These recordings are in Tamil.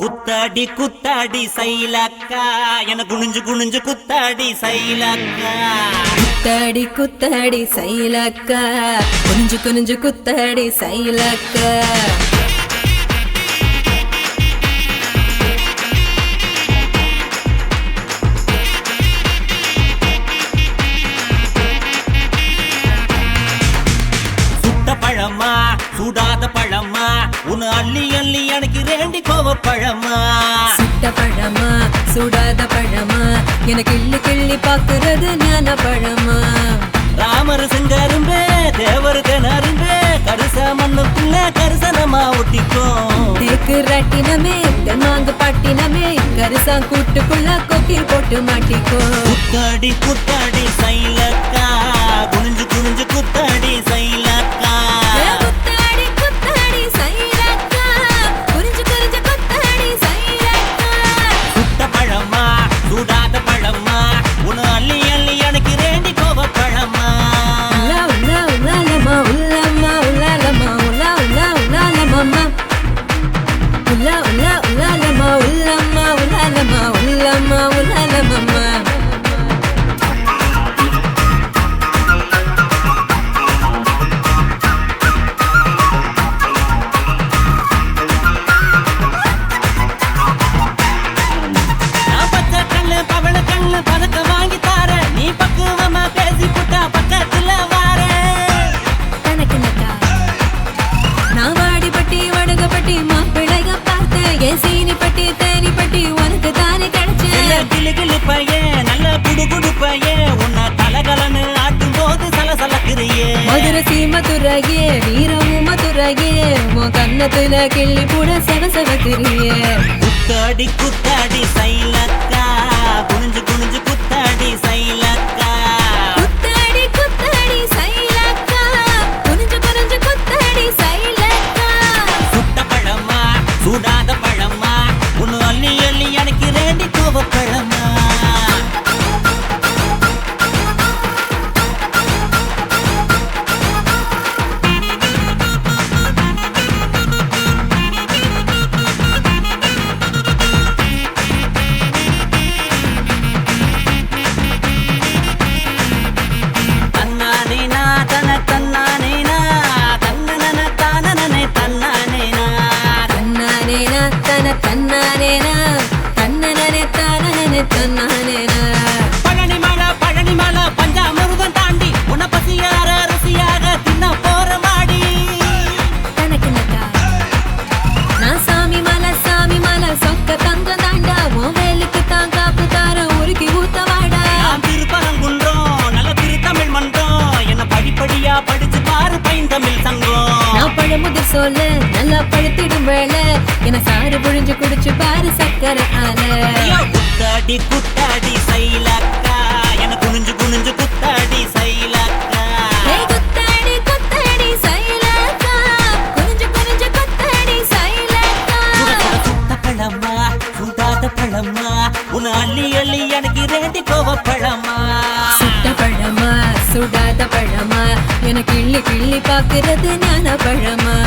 குத்தாடி குத்தாடி சைலக்கா என குனிஞ்சு குனிஞ்சு குத்தாடி சைலக்கா. குத்தாடி குத்தாடி சைலக்கா குனிஞ்சு குனிஞ்சு குத்தாடி சைலக்கா. சுட்ட பழமா சுடாத பழமா உன் அள்ளி அள்ளி எனக்கு ரேண்டி கோவ பழமா. சுட்ட பழமா சுடாத பழமா எனக்கு கிள்ளி கிள்ளி பாக்குறது ஞான பழமா. ராமர் செங்கரும்பே தேவர் கிணறும்பே கருச மண்ணுக்குள்ள கரிசனமா ஒட்டிக்கும். தேக்கு ராட்டினமே தென்மாங்கு பாட்டினமே கரிசா கூட்டுக்குள்ள கொக்கில் போட்டு மாட்டிக்கோ. குத்தாடி குத்தாடி சைலக்கா குனிஞ்சு குனிஞ்சு குத்தாடி சைலக்கா. குத்தாடி குத்தாடி சைலக்கா குனிஞ்சு குனிஞ்சு குத்தாடி சைலக்கா. சுட்ட பழமா சுடாத பழமா உன் அள்ளி அள்ளி எனக்கு ரேண்டி கோவ பழமா. உலா உலா உலாலமா உலாமா உலாலமா உலா உலா உலாலமா உலா உலா உலாலமா உலாமா உலாலமா உலாமா உலாலமா. நான் பச்சை கண்ணு பவள கண்ணு பதக்க வாங்கி தார நீ பக்குவமா பேசி புட்டா பக்கத்துல வார. தனக்கு நக்கா நான் வாடிப்பட்டி வடுகப்பட்டி மாப்பிள்ளைக பார்த்தேன். என் சீனி பட்டி தேனி பட்டி உனக்கு தானே கிடைச்சேன். கிளு கிளு பையன் நல்ல குடு குடு பையன் உன்னை கலகலன்னு ஆட்டும் போது சலசலக்குறியே. மதுரை சீமதுரையே வீரமு மதுரையே உன் கண்ணத்துல கிள்ளி கூட செவ செவக்கிறியே. குத்தாடி குத்தாடி சைலக்கா குனிஞ்சு குனிஞ்சு குத்தாடி சைலக்கா. குத்தாடி குத்தாடி சைலக்கா குனிஞ்சு குனிஞ்சு குத்தாடி சைலக்கா. சுட்ட பழமா சுடாத பழமா உன் அள்ளி அள்ளி எனக்கு ரேண்டி கோவ பழமா. தன்னானேனா தன தன்னானேனா தன்னன தானனனே தன்னானேனா. தன்னானேனா தன தன்னானேனா தன்னனனே தானனனே தன்னானேனா. பழனி மலை பஞ்சாமிருதம் தாண்டி உன்னை பசியார ருசியாக தின்ன போற மாடி. தனக்கு நக்கா நான் சாமி மலை சொக்க தங்கம் தாண்டா உன் வேலுக்கு தான் காப்பு தார உருக்கி ஊத்த வாடா. நான் திருப்பரங்குன்றோம் நல்ல திருத்தமிழ் மன்றம் என்ன படிப்படியா படிச்சு பாரு பைந்தமிழ் சங்கம். நான் பழமுதிர் சொல்ல நல்லா பழுத்திடும் வேளை என சாறு புழிஞ்சு குடிச்சு பாரு சக்கரை ஆல. ஐயோ, குத்தாடி குத்தாடி சைலக்கா என குனிஞ்சு குனிஞ்சு குத்தாடி சைலக்கா. ஏய் குத்தாடி குத்தாடி சைலக்கா குனிஞ்சு குனிஞ்சு குத்தாடி சைலக்கா. சுட்ட பழமா சுடாத பழமா உன் அள்ளி அள்ளி எனக்கு ரேண்டி கோவ பழமா. சுட்ட பழமா சுடாத பழமா எனக்கு கிள்ளி கிள்ளி பாக்குறது ஞான பழமா.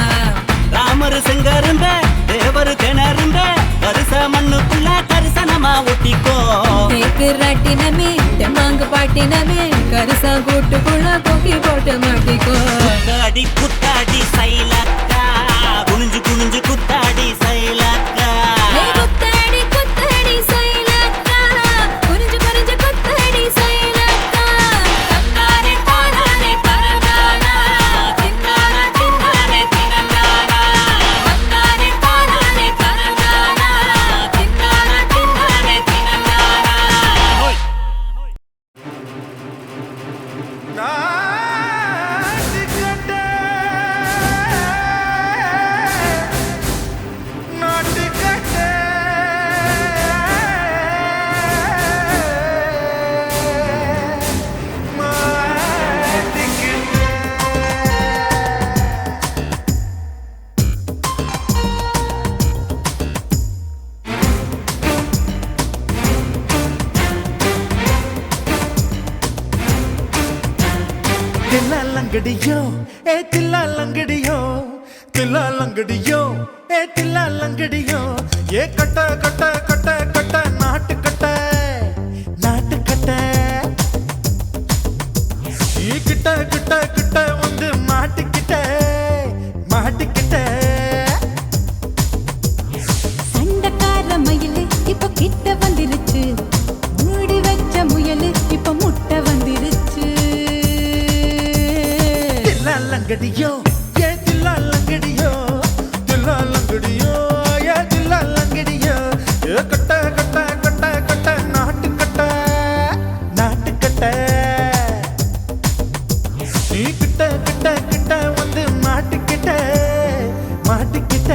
ராமர் செங்கரும்ப தேவர் கிணறும்ப கருச மண்ணுக்குள்ள கரிசனமா ஒட்டிக்கோ. தேக்கு ராட்டினமே தெம்மாங்கு பாட்டினமே கரிசா கூட்டுக்குள்ள கொக்கி போட்டு மாட்டிக்கோ. குத்தாடி குத்தாடி சைலக்கா குனிஞ்சு குனிஞ்சு குத்தாடி சைலக்கா. ஏய் குத்தாடி குத்தாடி சைலக்கா குனிஞ்சு குனிஞ்சு குத்தாடி சைலக்கா. தன்னானே தானானே தனதானா தின்னானா தின்னானே தினந்தானா. தன்னானே தானானே தனதானா தின்னானா தின்னானே தினந்தானா. ஹோய் தில்லாலங்கடியோ ஏ தில்லாலங்கடியோ தில்லாலங்கடியோ ஏ தில்லாலங்கடியோ ஏ கட்ட கட்ட கட்ட கட்ட நாட்டு கட்ட நாட்டு கட்ட நீ கிட்ட கிட்ட கிட்ட வந்து மாட்டிக்கிட்ட மாட்டிக்கிட்ட சண்டக்கார மயிலு இப்ப கிட்ட வந்துருச்சு மூடி வச்ச முயலு இப்ப முட்டை வந்துருச்சு தில்லாலங்கடியோ ஏ தில்லாலங்கடியோ தில்லாலங்கடியோ ஏ தில்லாலங்கடியோ ஏ கட்ட கட்ட கட்ட கட்ட நாட்டு கட்ட நாட்டு கட்ட நீ கிட்ட கிட்ட கிட்ட வந்து மாட்டிக்கிட்ட மாட்டிக்கிட்ட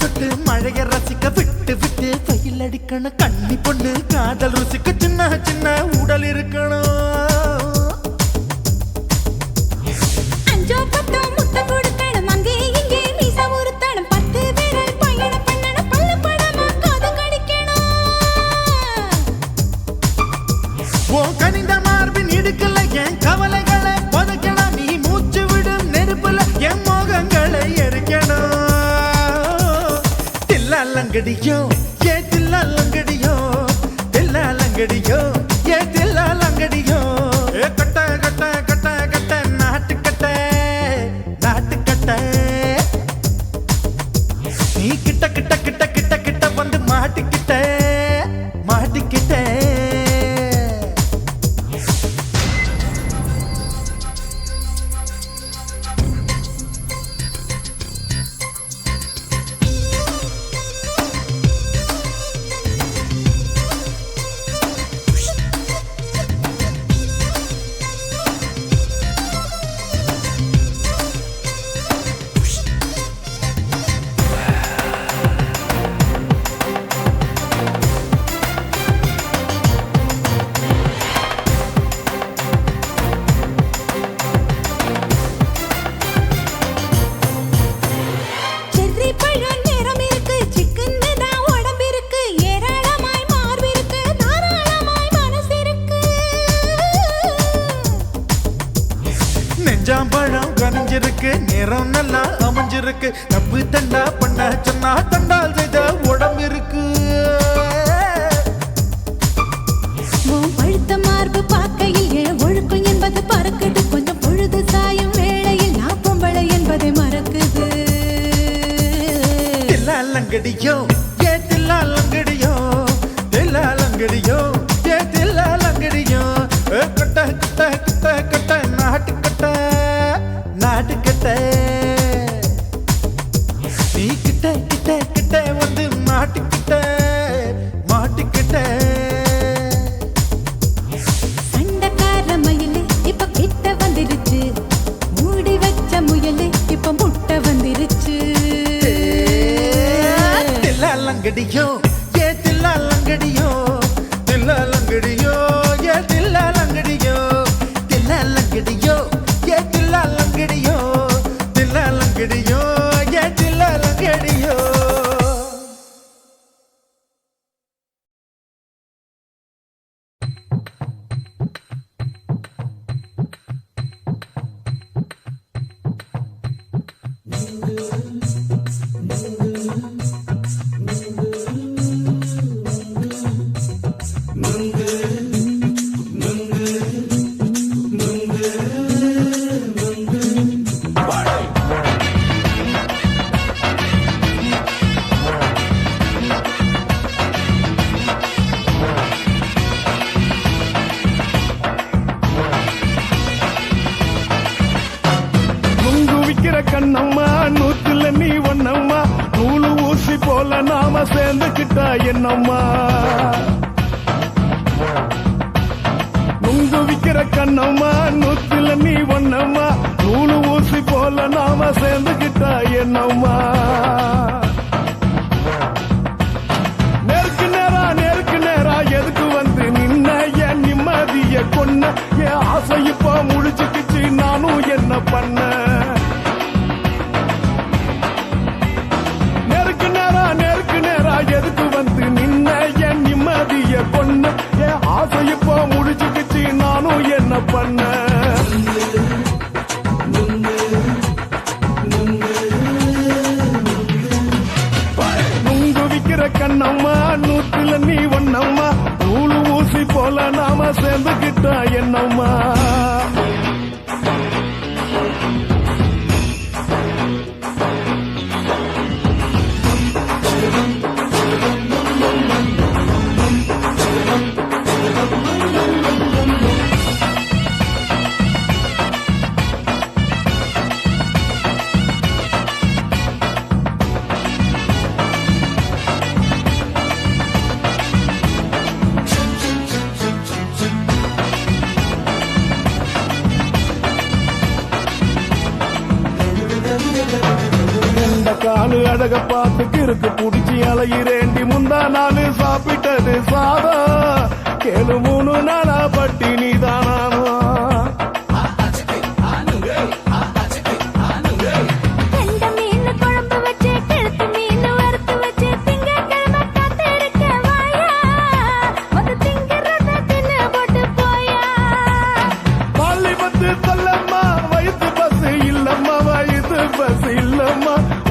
சுட்டு மழைய ரசிக்க விட்டு விட்டு வெயில் அடிக்கணும் கண்ணி பொண்ணு காதல் ருசிக்க சின்ன சின்ன உடல் இருக்கணும் அஞ்சோ பத்தோ முட்டை கொடுக்கணும் அங்கே இங்கே மீசா உருத்தணும் 10 பேரல் பயணம் பண்ணணும் பல்ல படமா காது கடிக்கணும் ஓ கனிந்த மார்பின் இடுக்கல என் கவலைகளை புதைக்கணும் நீ மூச்சு விடும் நெருப்புல என் மோகங்களை எரிக்கணும் தில்லாலங்கடியோ ஏ தில்லாலங்கடியோ தில்லாலங்கடியோ ஏ தில்லாலங்கடியோ ஏ கட்ட கட்ட கட்ட கட்ட நாட்டு கட்ட நாட்டு கட்ட நீ கிட்ட கிட்ட கிட்ட கிட்ட கிட்ட வந்து மாட்டிக்கிட்ட மாட்டிக்கிட்ட செர்ரி பழம் நிறம் இருக்கு சிக்கன்னு தான் உடம்பு இருக்கு ஏராளமாய் மார்பு இருக்கு தாராளமாய் மனசு இருக்கு நெஞ்சாம்பழம் கனிஞ்சிருக்கு நிறம் நல்லா அமைஞ்சிருக்கு தப்பு தண்டா பண்ண சொன்னா தண்டால் செய்த உடம்பு இருக்கு உன் பழுத்த மார்பு பார்க்கையில் என் ஒழுக்கம் என்பது பறக்குது கொஞ்சம் பொழுது சாயும் வேளையில் நான் பொம்பளை என்பதை மறக்குது தில்லாலங்கடியோ ஏ தில்லாலங்கடியோ தில்லாலங்கடியோ ஏ தில்லாலங்கடியோ ஏ கட்ட கட்ட கட்ட கட்ட நாட்டு கட்ட நாட்டு கட்ட நீ கிட்ட கிட்ட கிட்ட வந்து மாட்டிக்கிட்ட மாட்டிக்கிட்ட சண்டக்கார மயிலு இப்ப கிட்ட வந்துருச்சு மூடி வச்ச முயலு இப்ப முட்டை வந்துருச்சு தில்லாலங்கடியோ ஏ தில்லாலங்கடியோ தில்லாலங்கடியோ ஏ தில்லாலங்கடியோ தில்லாலங்கடியோ ஏ தில்லாலங்கடியோ தில்லாலங்கடியோ ஏ தில்லாலங்கடியோ கண்ணம்மா நூத்துல நீ ஒன்னம்மா நூலு ஊசி போல நாம சேர்ந்துக்கிட்டா என்னம்மா நுங்கு விக்கிற கண்ணம்மா நூத்துல நீ ஒன்னம்மா நூலு ஊசி போல நாம சேர்ந்துகிட்டா என்னம்மா நேருக்கு நேரா எதுக்கு வந்து நின்ன என் நிம்மதிய கொன்ன என் ஆசை இப்ப முழிச்சுக்கிச்சு நானும் என்ன பண்ண நேருக்கு நேரா எதுக்கு வந்து நின்ன என் நிம்மதிய கொன்ன என் ஆசை இப்ப முழிச்சுக்கிச்சு நானும் என்ன பண்ண நுங்கு விக்கிற கண்ணம்மா நூத்துல நீ ஒன்னம்மா நூலு ஊசி போல நாம சேர்ந்துகிட்டா என்னம்மா காலு அழக பார்த்து கிறுக்கு புடிச்சி அலையிறேண்டி முந்தா நாலு சாப்பிட்டது சாதம் கேளு 3 நாளா பட்டினி தானானோ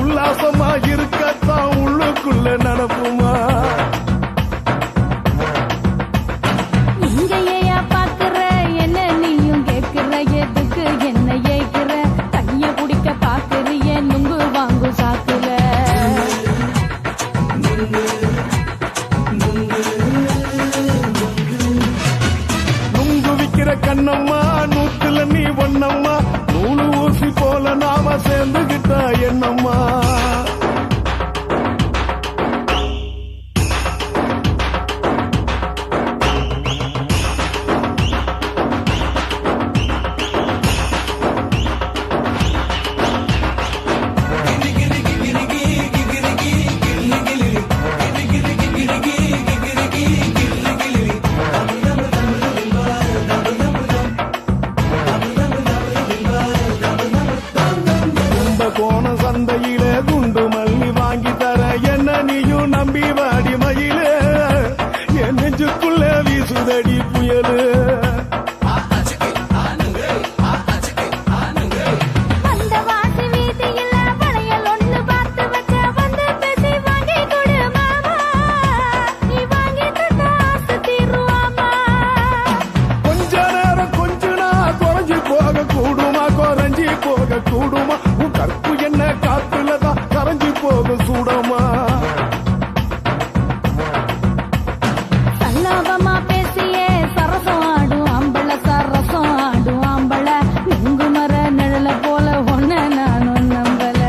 உல்லாசமா இருக்கத்தான் உள்ளுக்குள்ள நடப்புமா இங்கேயா பாக்குற என்ன நீயும் கேக்குற எதுக்கு என்ன ஏக்குற கைய குடிக்க பாக்குறிய நுங்கு வாங்கு சாக்குற நுங்கு விக்கிற கண்ணம்மா நூத்துல நீ ஒன்னம்மா நூலு ஊசி போல நாம சேர்ந்துகிட்டா என்னம்மா கோண சந்தையிலே குண்டு மல்லி வாங்கி தர என்ன நீயும் நம்பி வாடி மயிலே என் நெஞ்சுக்குள்ள வீசுதடி புயலு கொஞ்ச நேரம் கொஞ்ச நாள் குறைஞ்சி போக கூடுமா குறைஞ்சி போக கூடுமா கற்பு என்ன காத்துலதான் கரைஞ்சி போக சூடமா சல்லாபமா பேசியே சரசம் ஆடும் ஆம்பள சரசம் ஆடும் ஆம்பள நுங்கு மர நிழல போல ஒன்ன நானும் நம்பல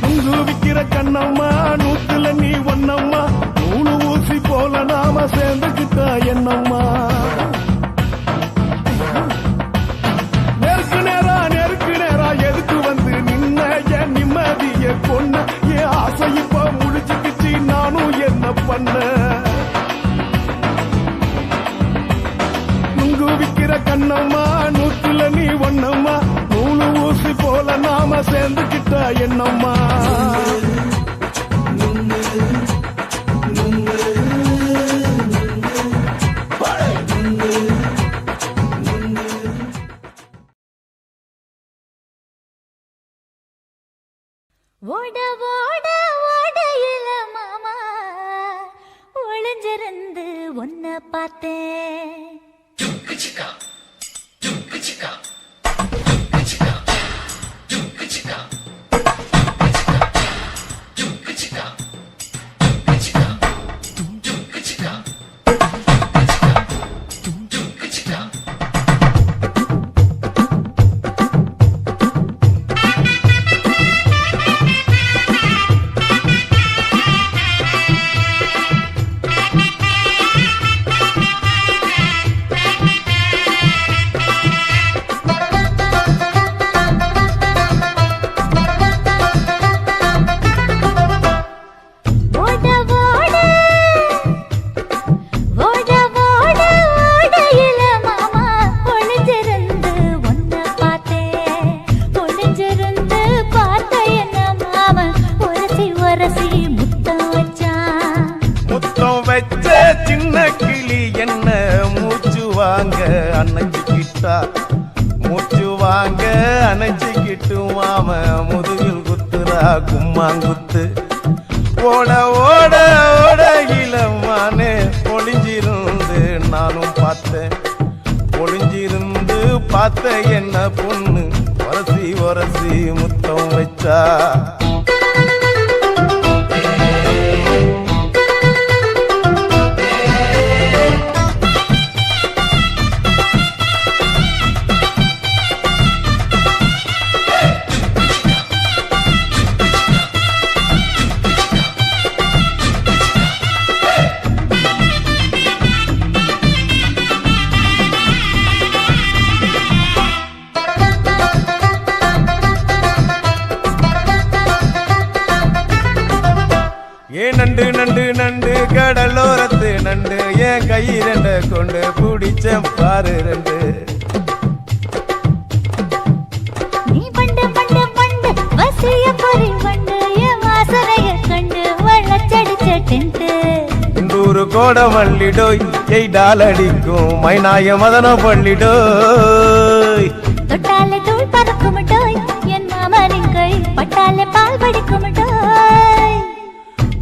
நுங்கு விக்கிற கண்ணம்மா நூத்துல நீ ஒன்னம்மா நூலு ஊசி போல நாம சேர்ந்துகிட்டா என்னம்மா நேருக்கு நேரா எதுக்கு வந்து நின்ன என் நிம்மதிய கொன்ன என் ஆசை இப்ப முழிச்சுக்கிச்சு நானும் என்ன பண்ண நுங்கு விக்கிற கண்ணம்மா நூத்துல நீ ஒன்னம்மா நூலு ஊசி போல நாம சேர்ந்துகிட்டா என்னம்மா ஓட ஓட ஓடையில மாமா ஒளிஞ்சிருந்து ஒன்ன பார்த்தேன் ஓட ஓட ஓட ஓட ஓடையில மாமா ஒளிஞ்சிருந்து ஒன்ன பார்த்தேன் ஒளிஞ்சிருந்து பார்த்த என்ன மாமா உரசி உரசி முத்தம் வச்சான் முத்தம் வச்ச சின்ன கிளி என்ன மூச்சு வாங்க அணைச்சிக்கிட்டா மூச்சு வாங்க அணைச்சிக்கிட்டு மாம முதுகில் குத்துறா கும்மாங்குத்து ஓட ஓட ஓட இளமானே ஒளிஞ்சிருந்து நானும் பார்த்தேன் ஒளிஞ்சிருந்து பார்த்த என்ன பொண்ணு உரசி உரசி முத்தம் வச்சா நண்டு நண்டு நண்டு கடலோரத்து நண்டு என் கை ரெண்ட கொண்டு பிடிச்ச பாரு ரெண்டு நீ பண்டு பண்டு பண்டு வசிய பொறி பண்டு என் வாசனைய கண்டு வளச்சடிச்ச டென்ட் இந்தூரு கோட மல்லிடோய் எய்டால் அடிக்கும் மைனாய மதன பள்ளிடோய் தொட்டாலே தூள் பறக்குமட்டோய் என் மாமனின் கை பட்டாலே பால் படிக்குமட்டோய்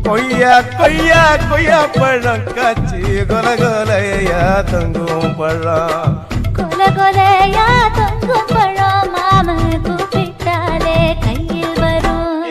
கொய்யா கொய்யா கொய்யா பழம் காய்ச்சி கொல கொலையா தங்கும் பழம் கொல கொலையா தொங்கும் பழம் மாம கூப்பிட்டாலே கையில் வரும்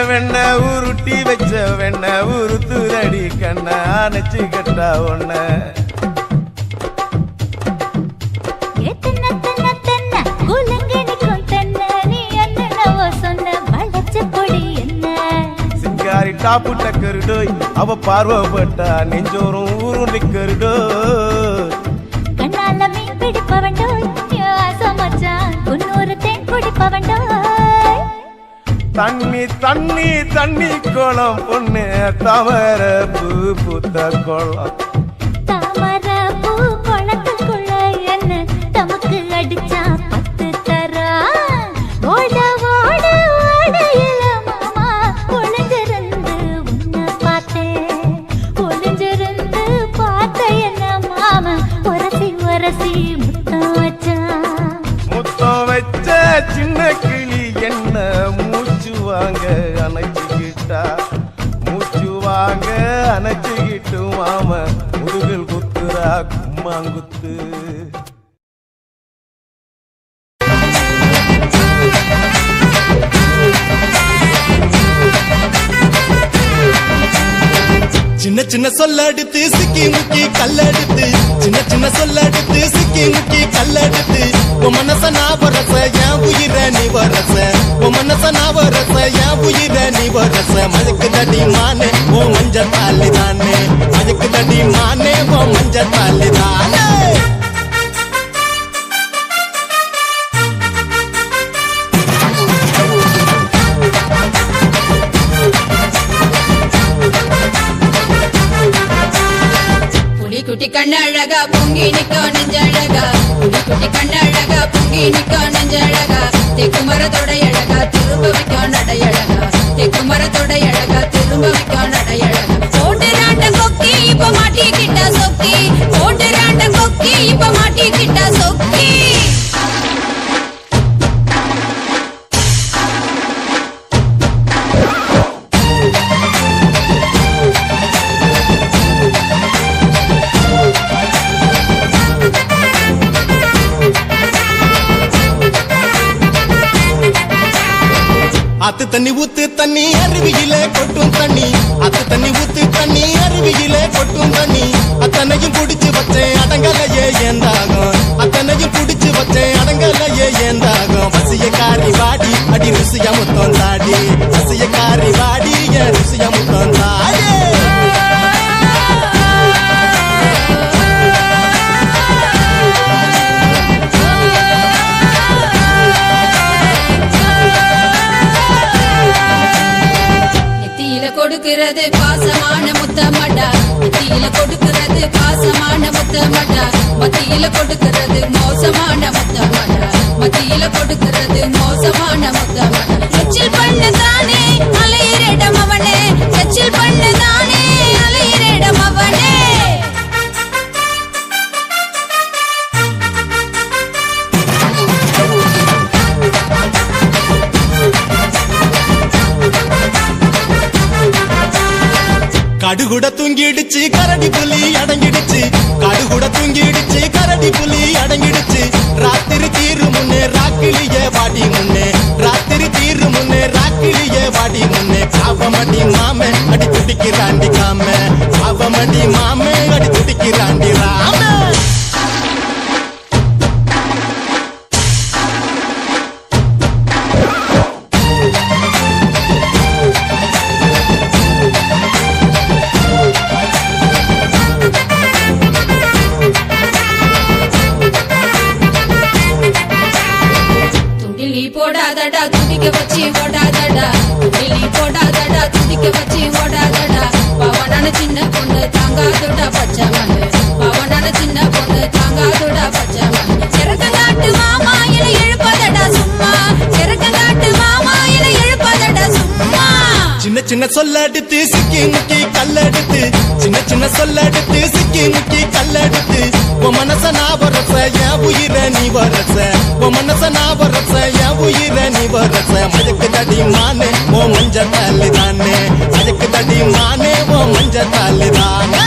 வெண்ண உருட்டி வச்ச வெண்ண உருத்துதடி கண்ண அணைச்சு கட்டா ஒண்ண சிங்காரி டாப்பு டக்கருடோய் அவ பார்வப்பட்டா நெஞ்சோறும் உருண்டி கருடோய் கண்ணால மீன் பிடிப்பவண்டோய் ஆசமச்சான் குன்னூறு தேன் குடிப்பவண்டோய் தண்ணி தண்ணி தண்ணி குளம் பொண்ணு தவற பூ பூத்த குளம் தாமர பூ குளத்துக்குள்ள என்ன தமக்கு அடிச்சா பத்து தரா ஓட ஓட ஓடையில மாமா ஒளிஞ்சிருந்து உன்னை பார்த்தேன் ஒளிஞ்சிருந்து பார்த்த என்ன மாமா உரசி உரசி முத்தம் வச்சான் முத்தம் வச்ச சின்ன கிளி என்ன மூச்சு வாங்க அணைச்சிக்கிட்டா மூச்சு வாங்க அணைச்சிக்கிட்டு மாம முதுகில் குத்துறா கும்மாங்குத்து சின்ன சின்ன சொல்லடுத்து சிக்கி முக்கி கல்லடுத்து சின்ன சின்ன சொல்லடுத்து சிக்கி முக்கி கல்லடுத்து உன் மனச நான் வரச என் உயிர நீ வரச உன் மனச நான் வரச என் உயிர நீ வரச மதுக்கு தடி மானே உன் மஞ்ச தாலி தானே மதுக்கு தடி மானே உன் மஞ்ச தாலி தானே குட்டி கண்ணழகா பொங்கி நிக்கோ நெஞ்சழகா குட்டி கண்ணழகா பொங்கி நிக்கோ நெஞ்சழகா தெக்கு மரத்தோட அழகா திரும்ப வைக்கோ நடையழகா தெக்கு மரத்தோட அழகா திரும்ப வைக்கோ நடையழகா போட்டு ராட்டம் கொக்கி இப்ப மாட்டிக்கிட்டா சொக்கி போட்டு ராட்டம் கொக்கி இப்ப மாட்டிக்கிட்டா சொக்கி ஆத்து தண்ணி ஊத்து தண்ணி அருவியிலே கொட்டும் தண்ணி ஆத்து தண்ணி ஊத்து தண்ணி அருவியிலே கொட்டும் தண்ணி அத்தனையும் புடிச்சு வச்சேன் அடங்கலையே ஏந்தாகும் அத்தனையும் புடிச்சு வச்சேன் அடங்கலையே ஏந்தாகும் பசிய காரி வாடி அடி ருசிய முத்தம் தாடி பசிய காரி வாடி என் ருசிய முத்தம் தாடி கொடுக்கிறது பாசமான முத்தமடா மத்தியில கொடுக்கிறது பாசமான முத்தமடா மத்தியில கொடுக்கிறது மோசமான முத்தமடா மத்தியில கொடுக்கிறது மோசமான முத்தமடா எச்சில் பண்ணதானே அலையிரிடம் அவனே எச்சில் பண்ணதானே அலையிரிடம் அவனே கடுகுட தூங்கிடுச்சு கரடி புலி அடங்கிடுச்சு கடுகுட தூங்கிடுச்சு கரடி புலி அடங்கிடுச்சு ராத்திரி தீரு முன்னே ராக்கிலிய வாடி முன்னே ராத்திரி தீரு முன்னே ராக்கிலிய வாடி முன்னே காவமடி மாமே அடி துடிக்கிறாண்டி காமே காவமடி மாமே அடி துடிக்கிறாண்டி ராமே போடாதடா துடிக்க வச்சு ஓடாதடா வெளி போடாதடா துடிக்க வச்சு ஓடாதடா பவனான சின்ன பொண்ணு தாங்காதோடா பச்சை மண்ணு பவனான சின்ன பொண்ணு தாங்காதோடா பச்சை மண்ணு சிறக்கங்காட்டு மாமா என எழுப்பதடா சும்மா சிறக்கங்காட்டு மாமா என எழுப்பதடா சும்மா சின்ன சின்ன சொல்லடுத்து சிக்கி முக்கி கல்லெடுத்து சின்ன சின்ன சொல்லடுத்து சிக்கி முக்கி கல்லெடுத்து உன் மனச நான் வரச என் உயிர நீ வரச உன் மனச நான் வரச என் உயிர நீ வரச மயக்கு தடி மானே ஓ மஞ்ச தாலி தானே மயக்கு தடி மானே ஓ மஞ்ச தாலி தானே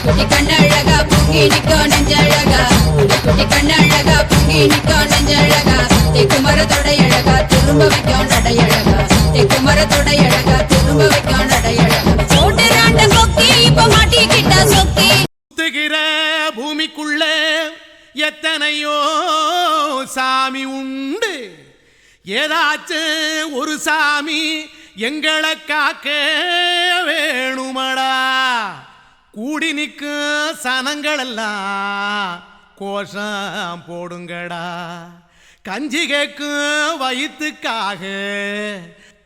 குட்டி கண்ணழகா பொங்கி நிக்கோ நெஞ்சழகா குட்டி கண்ணழகா பொங்கி நிக்கோ நெஞ்சழகா தெக்கு மரத்தோட அழகா திரும்ப வைக்கும் நடையழகா தெக்கு மரத்தோட அழகா திரும்ப வைக்கும் நடையழகா ஓட்டுறாண்ட கொக்கி இப்ப மாட்டிக்கிட்ட சொக்கி சுத்துகிற பூமிக்குள்ள எத்தனையோ சாமி உண்டு ஏதாச்சும் ஒரு சாமி எங்களை காக்க வேணுமடா கூடி நிற்கும் சனங்களெல்லாம் கோஷம் போடுங்கடா கஞ்சி கேக்கும் வயிற்றுக்காக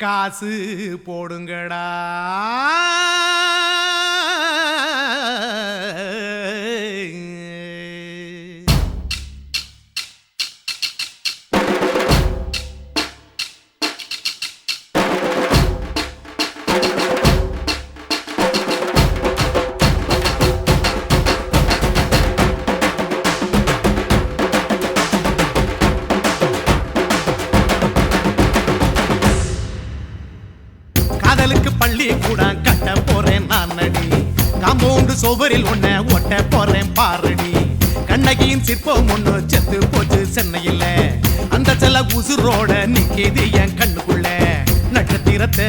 காசு போடுங்கடா காதலுக்கு பள்ளி கூட கட்ட போறேன் நான் நடி காம்பவுண்டு சோவரில் ஒன்ன ஒட்ட போறேன் பாரடி கண்ணகியின் சிற்பம் ஒண்ணு செத்து போச்சு சென்னையில் அந்த சில உசுரோட நிக்கிது என் கண்ணுக்குள்ள நட்சத்திரத்தை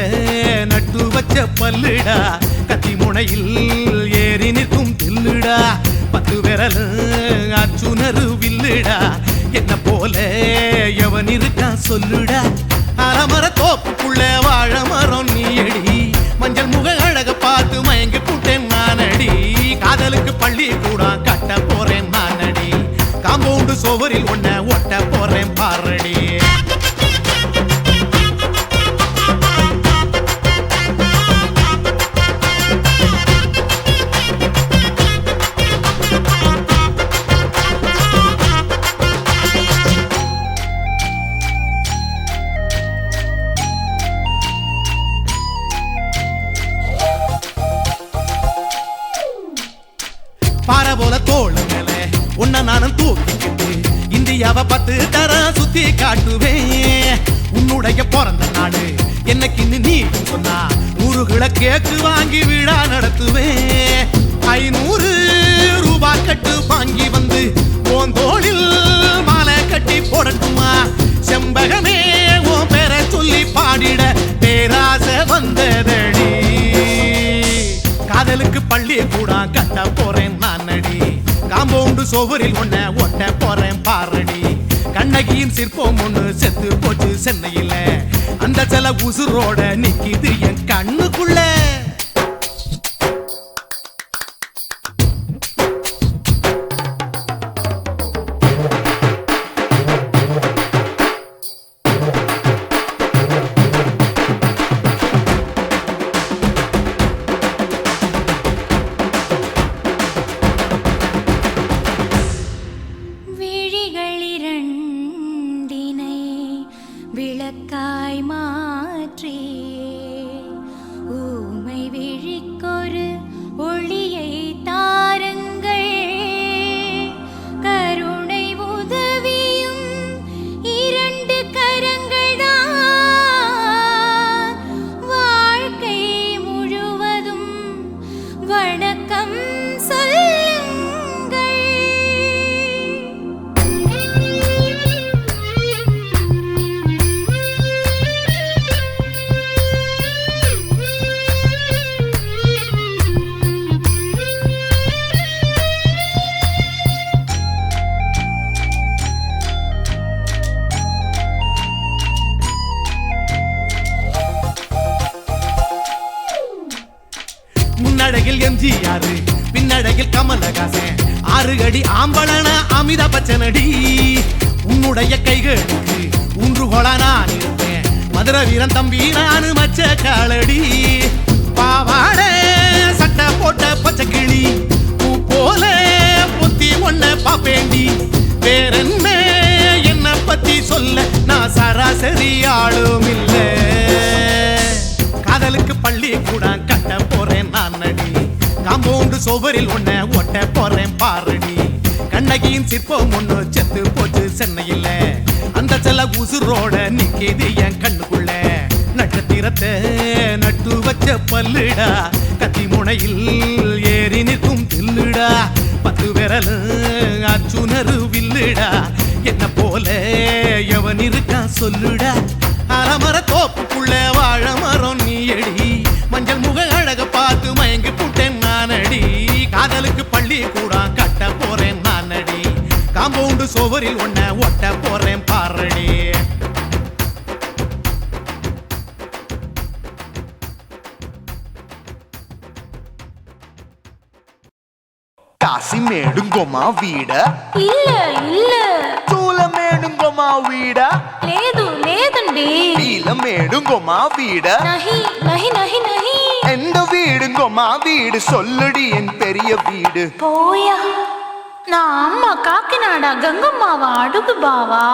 நட்டு வச்ச பல்லுடா கத்தி முனையில் ஏறி நிற்கும் தில்லுடா 10 விரல் அச்சுணரு வில்லுடா என்ன போல எவன் இருக்கா சொல்லுடா அலமர தோப்புக்குள்ள வாழ மரம் நீயடி மஞ்சள் முக அழக பார்த்து மயங்கி புட்டேன் நானடி காதலுக்கு பள்ளி கூட கட்ட போறேன் நானடி காம்பவுண்டு சோவரில் ஒன்ன ஒட்ட போறேன் பாரடி பாறை போல தோளுங்களே உன்ன நானும் தூக்கிக்கிட்டு இந்தியாவை 10 தரம் சுத்தி காட்டுவேன் உன்னுடைய பிறந்த நாடு என்னைக்கு நீ சொன்னா 100 கேக்கு வாங்கி விழா நடத்துவேன் 500 ரூபாய் கட்டு வாங்கி வந்து உன் தோளில் மாலை கட்டி போடட்டுமா செம்பகமே உன் பேரை சொல்லி பாடிட பேராசை வந்ததடி காதலுக்கு பள்ளி கூட கட்ட போறேன் நான் அடி காம்பவுண்டு சோவரில் ஒன்ன ஒட்ட போறேன் பாரடி கண்ணகியின் சிற்பம் ஒண்ணு செத்து போச்சு சென்னையில அந்த சில உசுரோட நிக்கிது என் கண்ணுக்குள்ள விளக்காய் மாற்றி ஊமை விழிக்கொரு ஒளியை தாருங்கள் கருணை உதவியும் இரண்டு கரங்கள் தான் வாழ்க்கை முழுவதும் வணக்கம் முன்னழகில் எம்ஜிஆர் பின்னழகில் கமலஹாசன் 6 அடி ஆம்பளன அமிதாப் பச்சனடி உன்னுடைய கைகளுக்கு ஊன்றுகோலா நான் இருப்பேன் மதுரை வீரன் தம்பி நானு மச்ச காலடி பாவாட சட்டை போட்ட பச்சை கிளி பூ போல பொத்தி ஒன்ன பாப்பேண்டி வேறென்ன என்ன பத்தி சொல்ல நான் சராசரி ஆளும் இல்லை காதலுக்கு பள்ளி கூட கட்ட போறேன் நான் அடி காம்பவுண்டு சோவரில் ஒன்ன ஒட்ட போறேன் பாரடி கண்ணகியின் சிற்பம் ஒண்ணு செத்து போச்சு சென்னையில அந்த சில உசுரோட நிக்கிது என் கண்ணுக்குள்ள நட்சத்திரத்தை நட்டு வச்ச பல்லுடா கத்தி முனையில் ஏறி நிற்கும் தில்லுடா 10 விரல் அச்சுணரு வில்லுடா என்ன போல எவன் இருக்கா சொல்லுடா அலமர தோப்புக்குள்ள வாழ மரம் நீ அடி மஞ்சள் முக அழக பார்த்து மயங்கி புட்டேன் நான் அடி காதலுக்கு பள்ளி கூட கட்ட போறேன் நான் அடி காம்பவுண்டு சோவரில் ஒன்ன ஒட்ட போறேன் பாரடி కాశీమేడుంగోమా వీడ இல்ல இல்ல చూలమేడుంగోమా వీడ లేదు లేదండి నీలమేడుంగోమా వీడ నహి నహి నహి నహి எந்த வீடுங்கோமா வீடு சொல்லுடி என் பெரிய வீடு போயா நான் அம்மா காக்கிநாடா கங்கம்மாவா அடுகு பாவா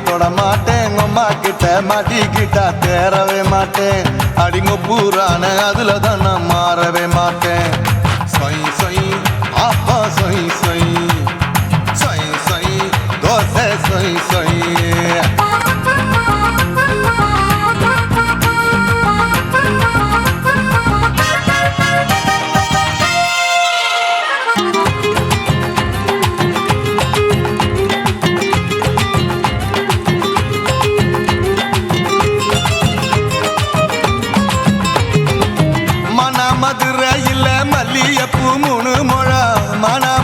தொட மாட்டேன் அம்மா கிட்ட மாட்டிக்கிட்டா தேரவே மாட்டேன் அடிங்க பூரான அதுல தான் நான் மாறவே மாட்டேன் சொய் சொய் அப்பா சொய் சொய் சொய் சொய் தோசை சொய் சொய்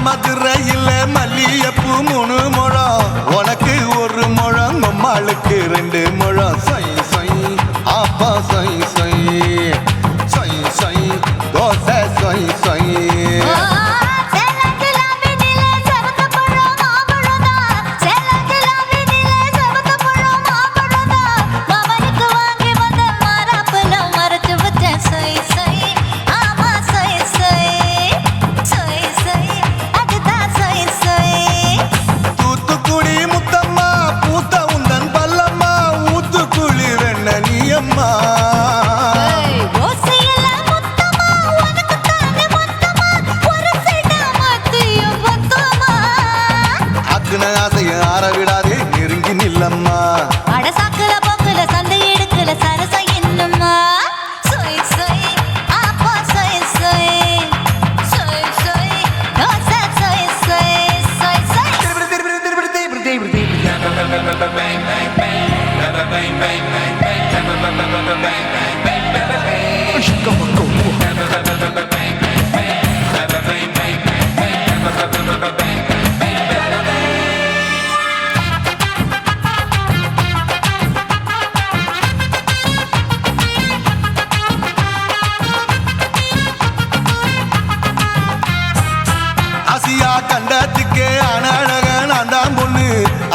மதுரையில் மல்லியப்பூ 3 முழம் உனக்கு ஒரு சொன்ன ஆசைய ஆற விடாதே நெருங்கி நில்லம்மா அடசாக்குல போக்குல சந்தை எடுக்கல சரசம் என்னம்மா சொய் சொய் ஆப்பா சொய் சொய் சொய் சொய் தோசை சொய் சொய் சொய் சொய் ஆசியா கண்டத்துக்கே அனழக நான்தான் பொண்ணு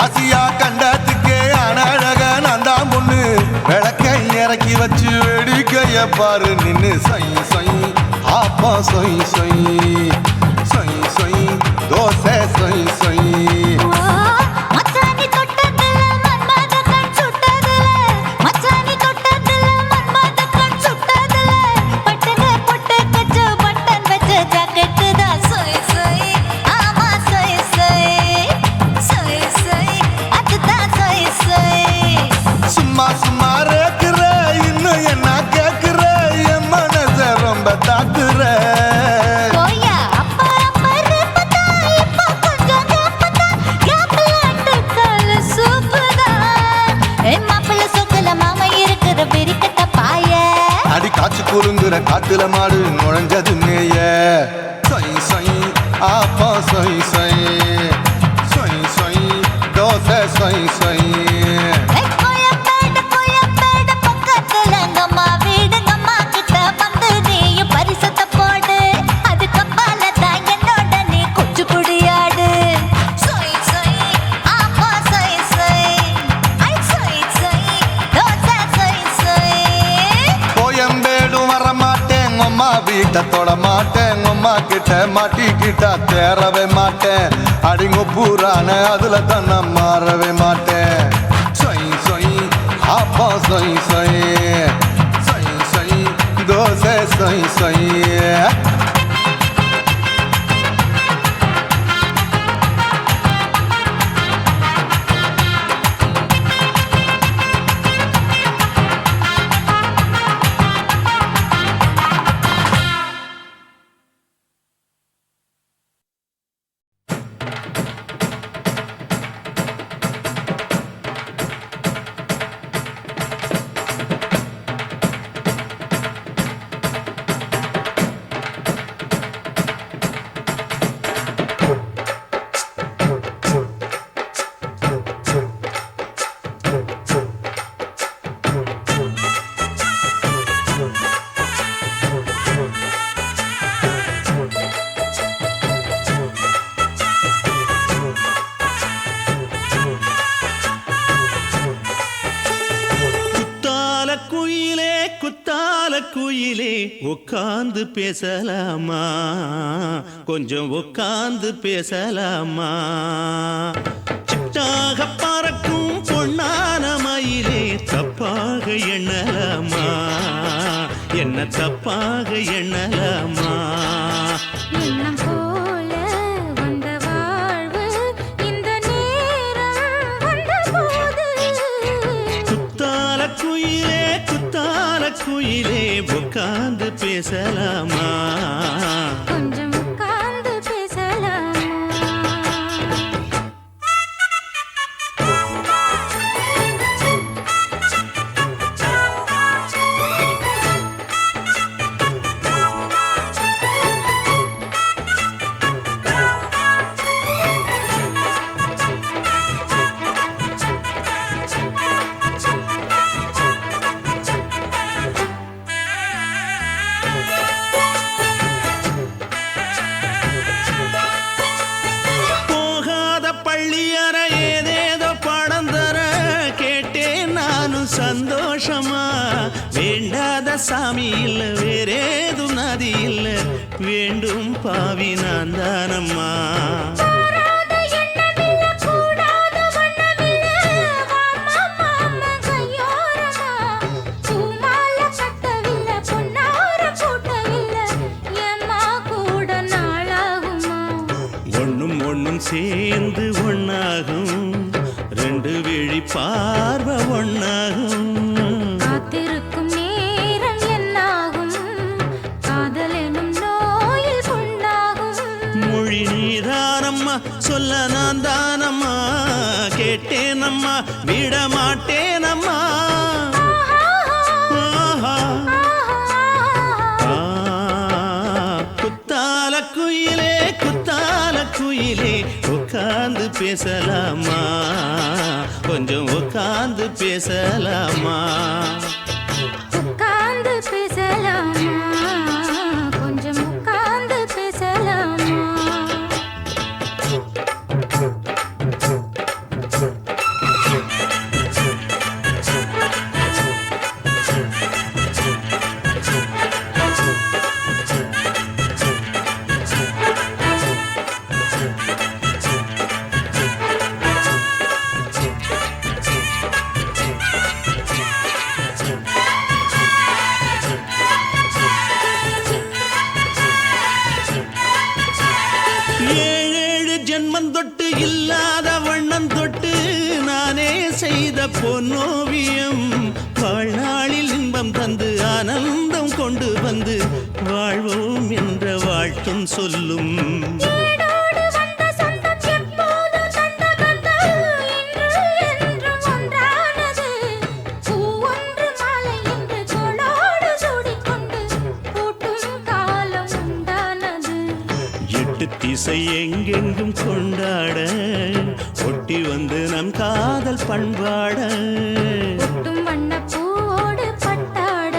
ஆசியா கண்டத்துக்கே அனழக நான்தான் பொண்ணு விளக்கை இறக்கி வச்சு வேடிக்கைய பாரு நின்னு சை சை ஆப்பா சொய் சொய் சொய் சொய் தோசை சொய் சொய் மச்சானி தொட்டதுல மன்மத கண் சுட்டதுல மச்சானி தொட்டதுல மன்மத கண் சுட்டதுல பட்டன பொட்டு கச்சு பட்டன் வச்ச ஜாக்கெட் தான் சொய் சொய் ஆமா சொய் சொய் சொய் சொய் அதுதான் சொய் சொய் சும்மா சும்மா ரேக்குற இன்னும் என்ன கேக்குற என் மனச ரொம்ப தாக்குற கோயா அப்பா ரப்பதா இப்ப கொஞ்சம் கேப்பதா கேப்பலாட்டு கால சூப்பதா ஏ மாப்பிள்ள சொக்கல மாமா இருக்கிற பெரிக்கட்ட பாய அடி காய்ச்சி குறுங்குற காட்டுல மாடு நுழைஞ்சது மேய சொய் சொய் ஆப்பா சொய் சொய் சொய் சொய் தோசை சொய் சொய் கோயம்பேடு பக்கத்துல எங்கம்மா வீடுங்கம்மா கிட்ட வந்து நீயும் பரிசத்தை போடு அது கப்பால தான் என்னோட நீ குச்சி குடியாடு சொய் சொய் ஆப்பா சொய் சொய் ஐ சொய் சொய் தோசை சொய் சொய் கோயம்பேடும் வர மாட்டேன் அம்மா வீட்டை தொட மாட்டேன் அம்மா கிட்ட மாட்டிக்கிட்டா தேரவே மாட்டேன் அடிங்க பூரான அதுல தான் நான் மாறவே மாட்டேன் சொய் சொய் ஆப்பா சொய் சொய் சொய் சொய் தோசை சொய் சொய் குத்தால குயிலே உட்கார்ந்து பேசலாமா கொஞ்சம் உட்கார்ந்து பேசலாமா சிட்டாக பறக்கும் பொன்னான மயிலே தப்பாக எண்ணலாமா என்ன தப்பாக எண்ணலாமா எண்ணம் போல வந்த வாழ்வு இந்த நேரம் வந்தபோது குத்தால குயிலே உட்கார்ந்து பேசலாமா கொஞ்சம் உட்கார்ந்து பேசலாமா சந்தோஷமா வேண்டாத சாமி இல்ல வேறேதும் நதி இல்ல வேண்டும் பாவி நான் தானம்மா ஒண்ணும் ஒன்னும் சேர்ந்து ஒன்னாகும் ரெண்டு விழி பார்வை ஒன்னாகும் காத்திருக்கும் நேரம் என்னாகும் காதல் எனும் நோயில் புண்ணாகும் மொழி நீதானம்மா சொல்ல நான் தானம்மா கேட்டேனம்மா விட மாட்டேனம்மா குத்தால குயிலே குத்தால குயிலே உட்கார்ந்து பேசலாமா கொஞ்சம் உட்கார்ந்து பேசலாமா உட்கார்ந்து பேசலாமா கொஞ்சம் உட்கார்ந்து பேசலாமா ஏழேழு ஜென்மம் தொட்டு இல்லாத வண்ணம் தொட்டு நானே செய்த பொன்னோவியம் வாழ்நாளில் இன்பம் தந்து ஆனந்தம் கொண்டு வந்து வாழ்வோம் என்ற வாழ்த்தும் சொல்லும் ஏடோடு வந்த சொந்தம் எப்போது தந்த பந்தம் இன்று என்றும் ஒன்றானது பூ ஒன்று மாலை என்று தோளோடு சூடிக்கொண்டு பூட்டும் காலம் உண்டானது எட்டு திசை எங்கெங்கும் கொண்டாட ஒட்டி வந்து நம் காதல் பண்பாட ஒட்டும் வண்ணப் பூவோடு பட்டாட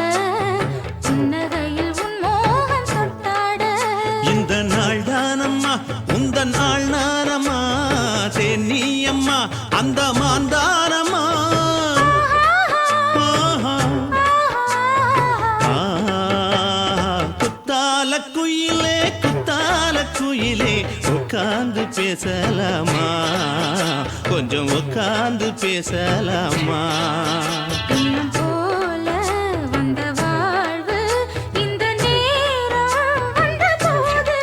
புன்னகையில் உன் மோகம் தொட்டாட இந்த நாள் தானம்மா உந்த நாள் நானம்மா தேனி அம்மா அந்த மாந்தானம்மா குத்தால குயிலே குத்தால குயிலே உட்கார்ந்து பேசலாமா கொஞ்சம் உட்கார்ந்து பேசலாமா இன்னும் போல வந்த வாழ்வு இந்த நேரம் வந்தபோது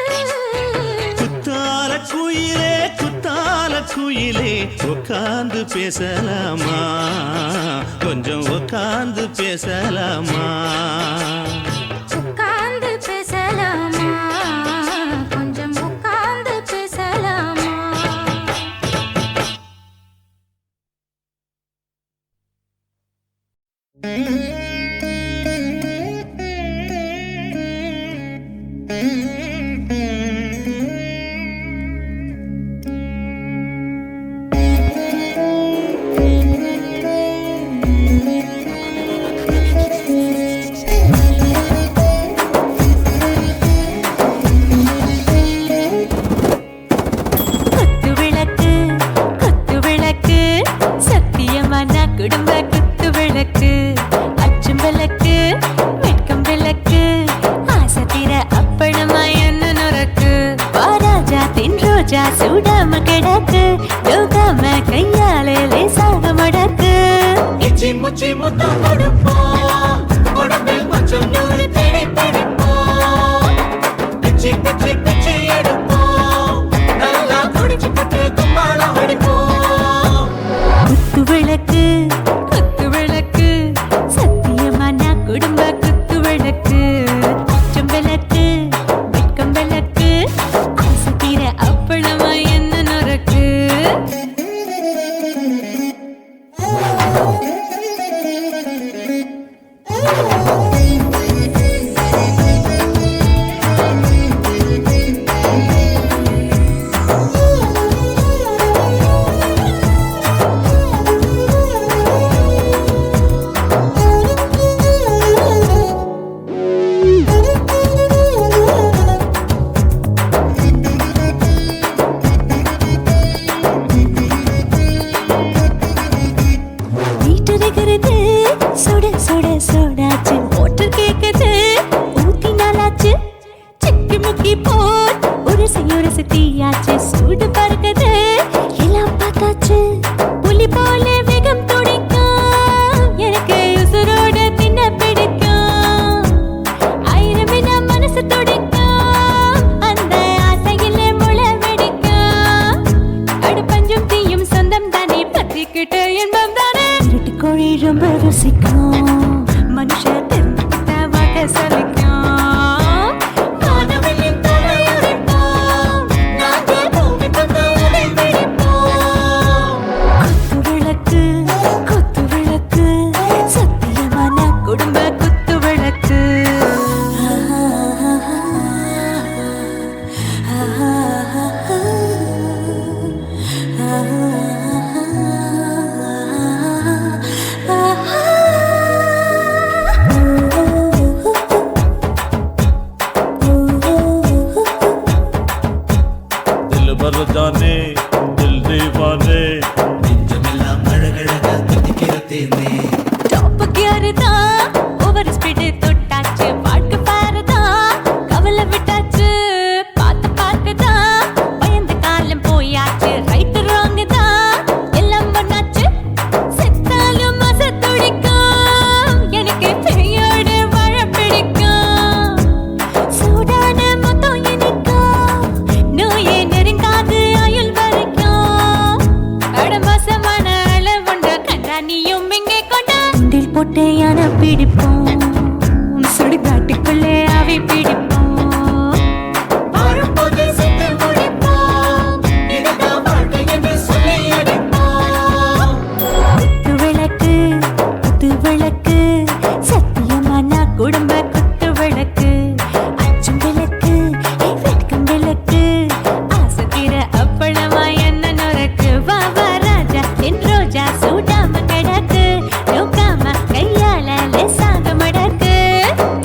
குத்தால குயிலே குத்தால குயிலே உட்கார்ந்து பேசலாமா கொஞ்சம் உட்கார்ந்து பேசலாமா உட்கார்ந்து பேசலாமா கொஞ்சம் உட்கார்ந்து பேசலாமா குத்து விளக்கு சத்தியமான குடும்ப குத்து விளக்கு அச்சும் விளக்கு வெட்கம் விளக்கு ஆசை தீர அப்பளமா என்ன நுறக்கு வாராஜா தின் ரோஜா சூடாம கிடக்கு யோகாம கையாலே லேசாக மடக்கு இச்சி முச்சி முத்தம் கொடுப்போம் உடம்பில் கொஞ்சம் நூறு தேடி பிடிப்போம் பிச்சி பிச்சி பிச்சி எடுப்போம் நல்லா குடிச்சு பட்டு கும்பாளம் அடிப்போம் குத்து விளக்கு சத்தியமான குடும்ப குத்து விளக்கு அச்சம் விளக்கு வெட்கம் விளக்கு ஆசை தீர அப்பளமா என்ன நுறக்கு வீட்டுருக்கிறது சுட சுட சோடாச்சு மோட்டர் கேக்குது ஊத்தி நாளாச்சு சிக்கி முக்கி போல் உரசி தீயாச்சு சூடு பறக்குது எல்லாம் பார்த்தாச்சு புலி போல வேகம் துடிக்கும் எனக்கு உசுரோட தின்ன பிடிக்கும் ஆயிரம் மனசு துடிக்கும் அந்த ஆசையிலே முளை வெடிக்கும் ருசிக்கும் மனுஷ தெரிஞ்சுக்கிட்ட வாக்க சலிக்கும் வானவெளியின் தலையுரைப்போம் நாங்கள் பூமி தந்த உடை பிடிப்போம் குத்து விளக்கு சத்தியமான குடும்ப குத்து விளக்கு दिल भर जाने दिल दीवाने டாப் கியர் தான் ஓவர் ஸ்பீட் தொட்டாச்சு பாட்டு பாருதான் கவலை விட்டாச்சு பார்த்து தான் பயந்து காலம் போயாச்சு ரைட் ராங் தான் எல்லாம் பண்ணாச்சு செத்தாலும் மச துடிக்கும் எனக்கு பெரியோடு வாழ பிடிக்கும் சூடான மொத்தம் இனிக்கும் நோயே நெருங்காது ஆயுள் வரைக்கும் கடமசமான அளவுண்ட கண்டா நீயும் இங்கே கொண்டா உண்டில் போட்டு யானை பிடிப்போம் சுடுகாட்டுக்குள்ளே அவை பிடிப்போம் வாழும்போது செத்து முடிப்போம் இதுதான் வாழ்க்கை என்று சொல்லி அடிப்போம் குத்து விளக்கு சத்தியமான குடும்ப குத்து விளக்கு அச்சும் விளக்கு வெட்கம் விளக்கு ஆசத்திர அப்பளமா என்ன நுறக்கு வாவா ராஜா என் ரோஜா சூடாம கிடக்கு நோக்காம கையால லேசாக மடக்கு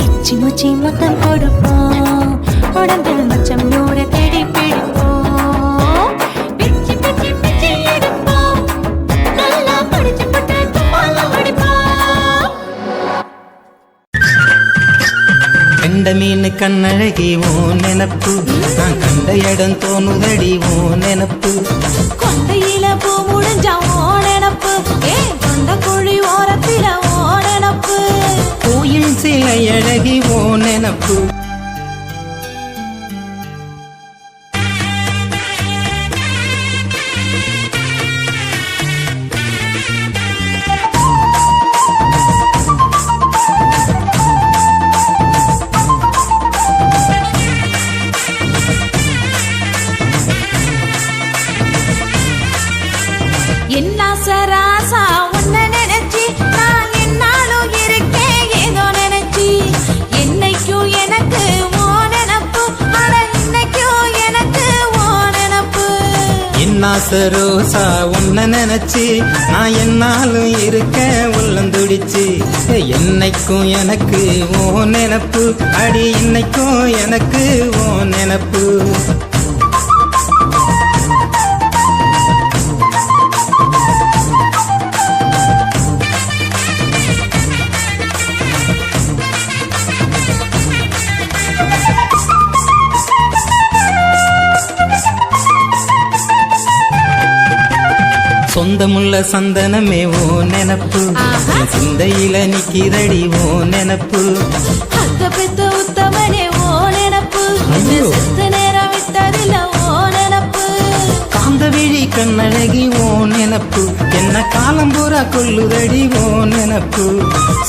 இச்சி முச்சி மொத்தம் கொடுப்போம் உடம்பில் மச்சம் நூற தேடி பிடிப்போம் பிச்சி பிச்சி பிச்சி எடுப்போம் நல்லா படிச்சு போட்டு தும்பால அடிப்போம் கண்ட மீன் கண்ணழகி ஓ நினப்பு நான் கண்ட இடம் தோணுதடி ஓ நினப்பு கொண்டையில பூ முடிஞ்சா ஓ நினப்பு ஏன் கொண்ட குழி ஓரத்தில ஓ நினப்பு கோயில் சிலை அழகி ஓ நினப்பு என்ன சராசா உன்ன நினைச்சி நான் என்னாலும் இருக்கேன் ஏதோ நினைச்சி என்னைக்கும் எனக்கு ஓ நினப்பு அட இன்னைக்கும் எனக்கு ஓ நினப்பு என்னாச ரோசா உன்ன நினைச்சு நான் என்னாலும் இருக்க உள்ளந்துடிச்சு என்னைக்கும் எனக்கு ஓ நினப்பு அடி இன்னைக்கும் எனக்கு ஓ நினப்பு சொந்தமுள்ள சந்தனமே ஓ நினப்பு என் சிந்தையில நிக்கிறடி ஓ நினப்பு அத்த பெத்த உத்தமனே ஓ நினப்பு என்ன செத்த நேரம் விட்டதில்ல ஓ நினப்பு காந்த விழி கண்ணழகி ஓ நினப்பு என்ன காலம் பூரா கொள்ளுதடி ஓ நினப்பு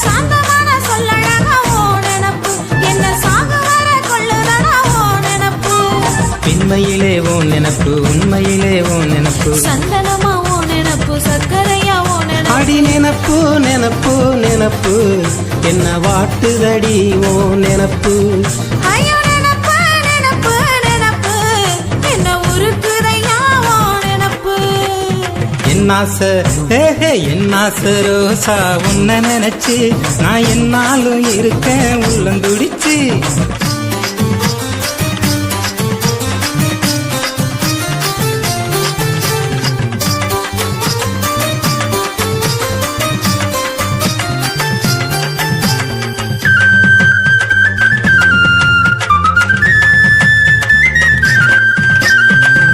சாந்தமான சொல்லழகா ஓ நினப்பு என்ன சாக வர கொள்ளுதடா ஓ நினப்பு பின்மையிலே ஓ நினப்பு உண்மையிலே ஓ நினப்பு சந்தனமா ஓ நினப்பு சக்கரையா ஓ நினப்பு அடி நினப்பு நினப்பு நினப்பு என்ன வாட்டுதடி ஓ நினப்பு ஐயோ நினப்பு நினப்பு நினப்பு என்ன உருக்குதையா ஓ நினப்பு என்னாச என்னாச ரோசா உன்ன நினைச்சு நான் என்னாலும் இருக்க உள்ளந்துடிச்சு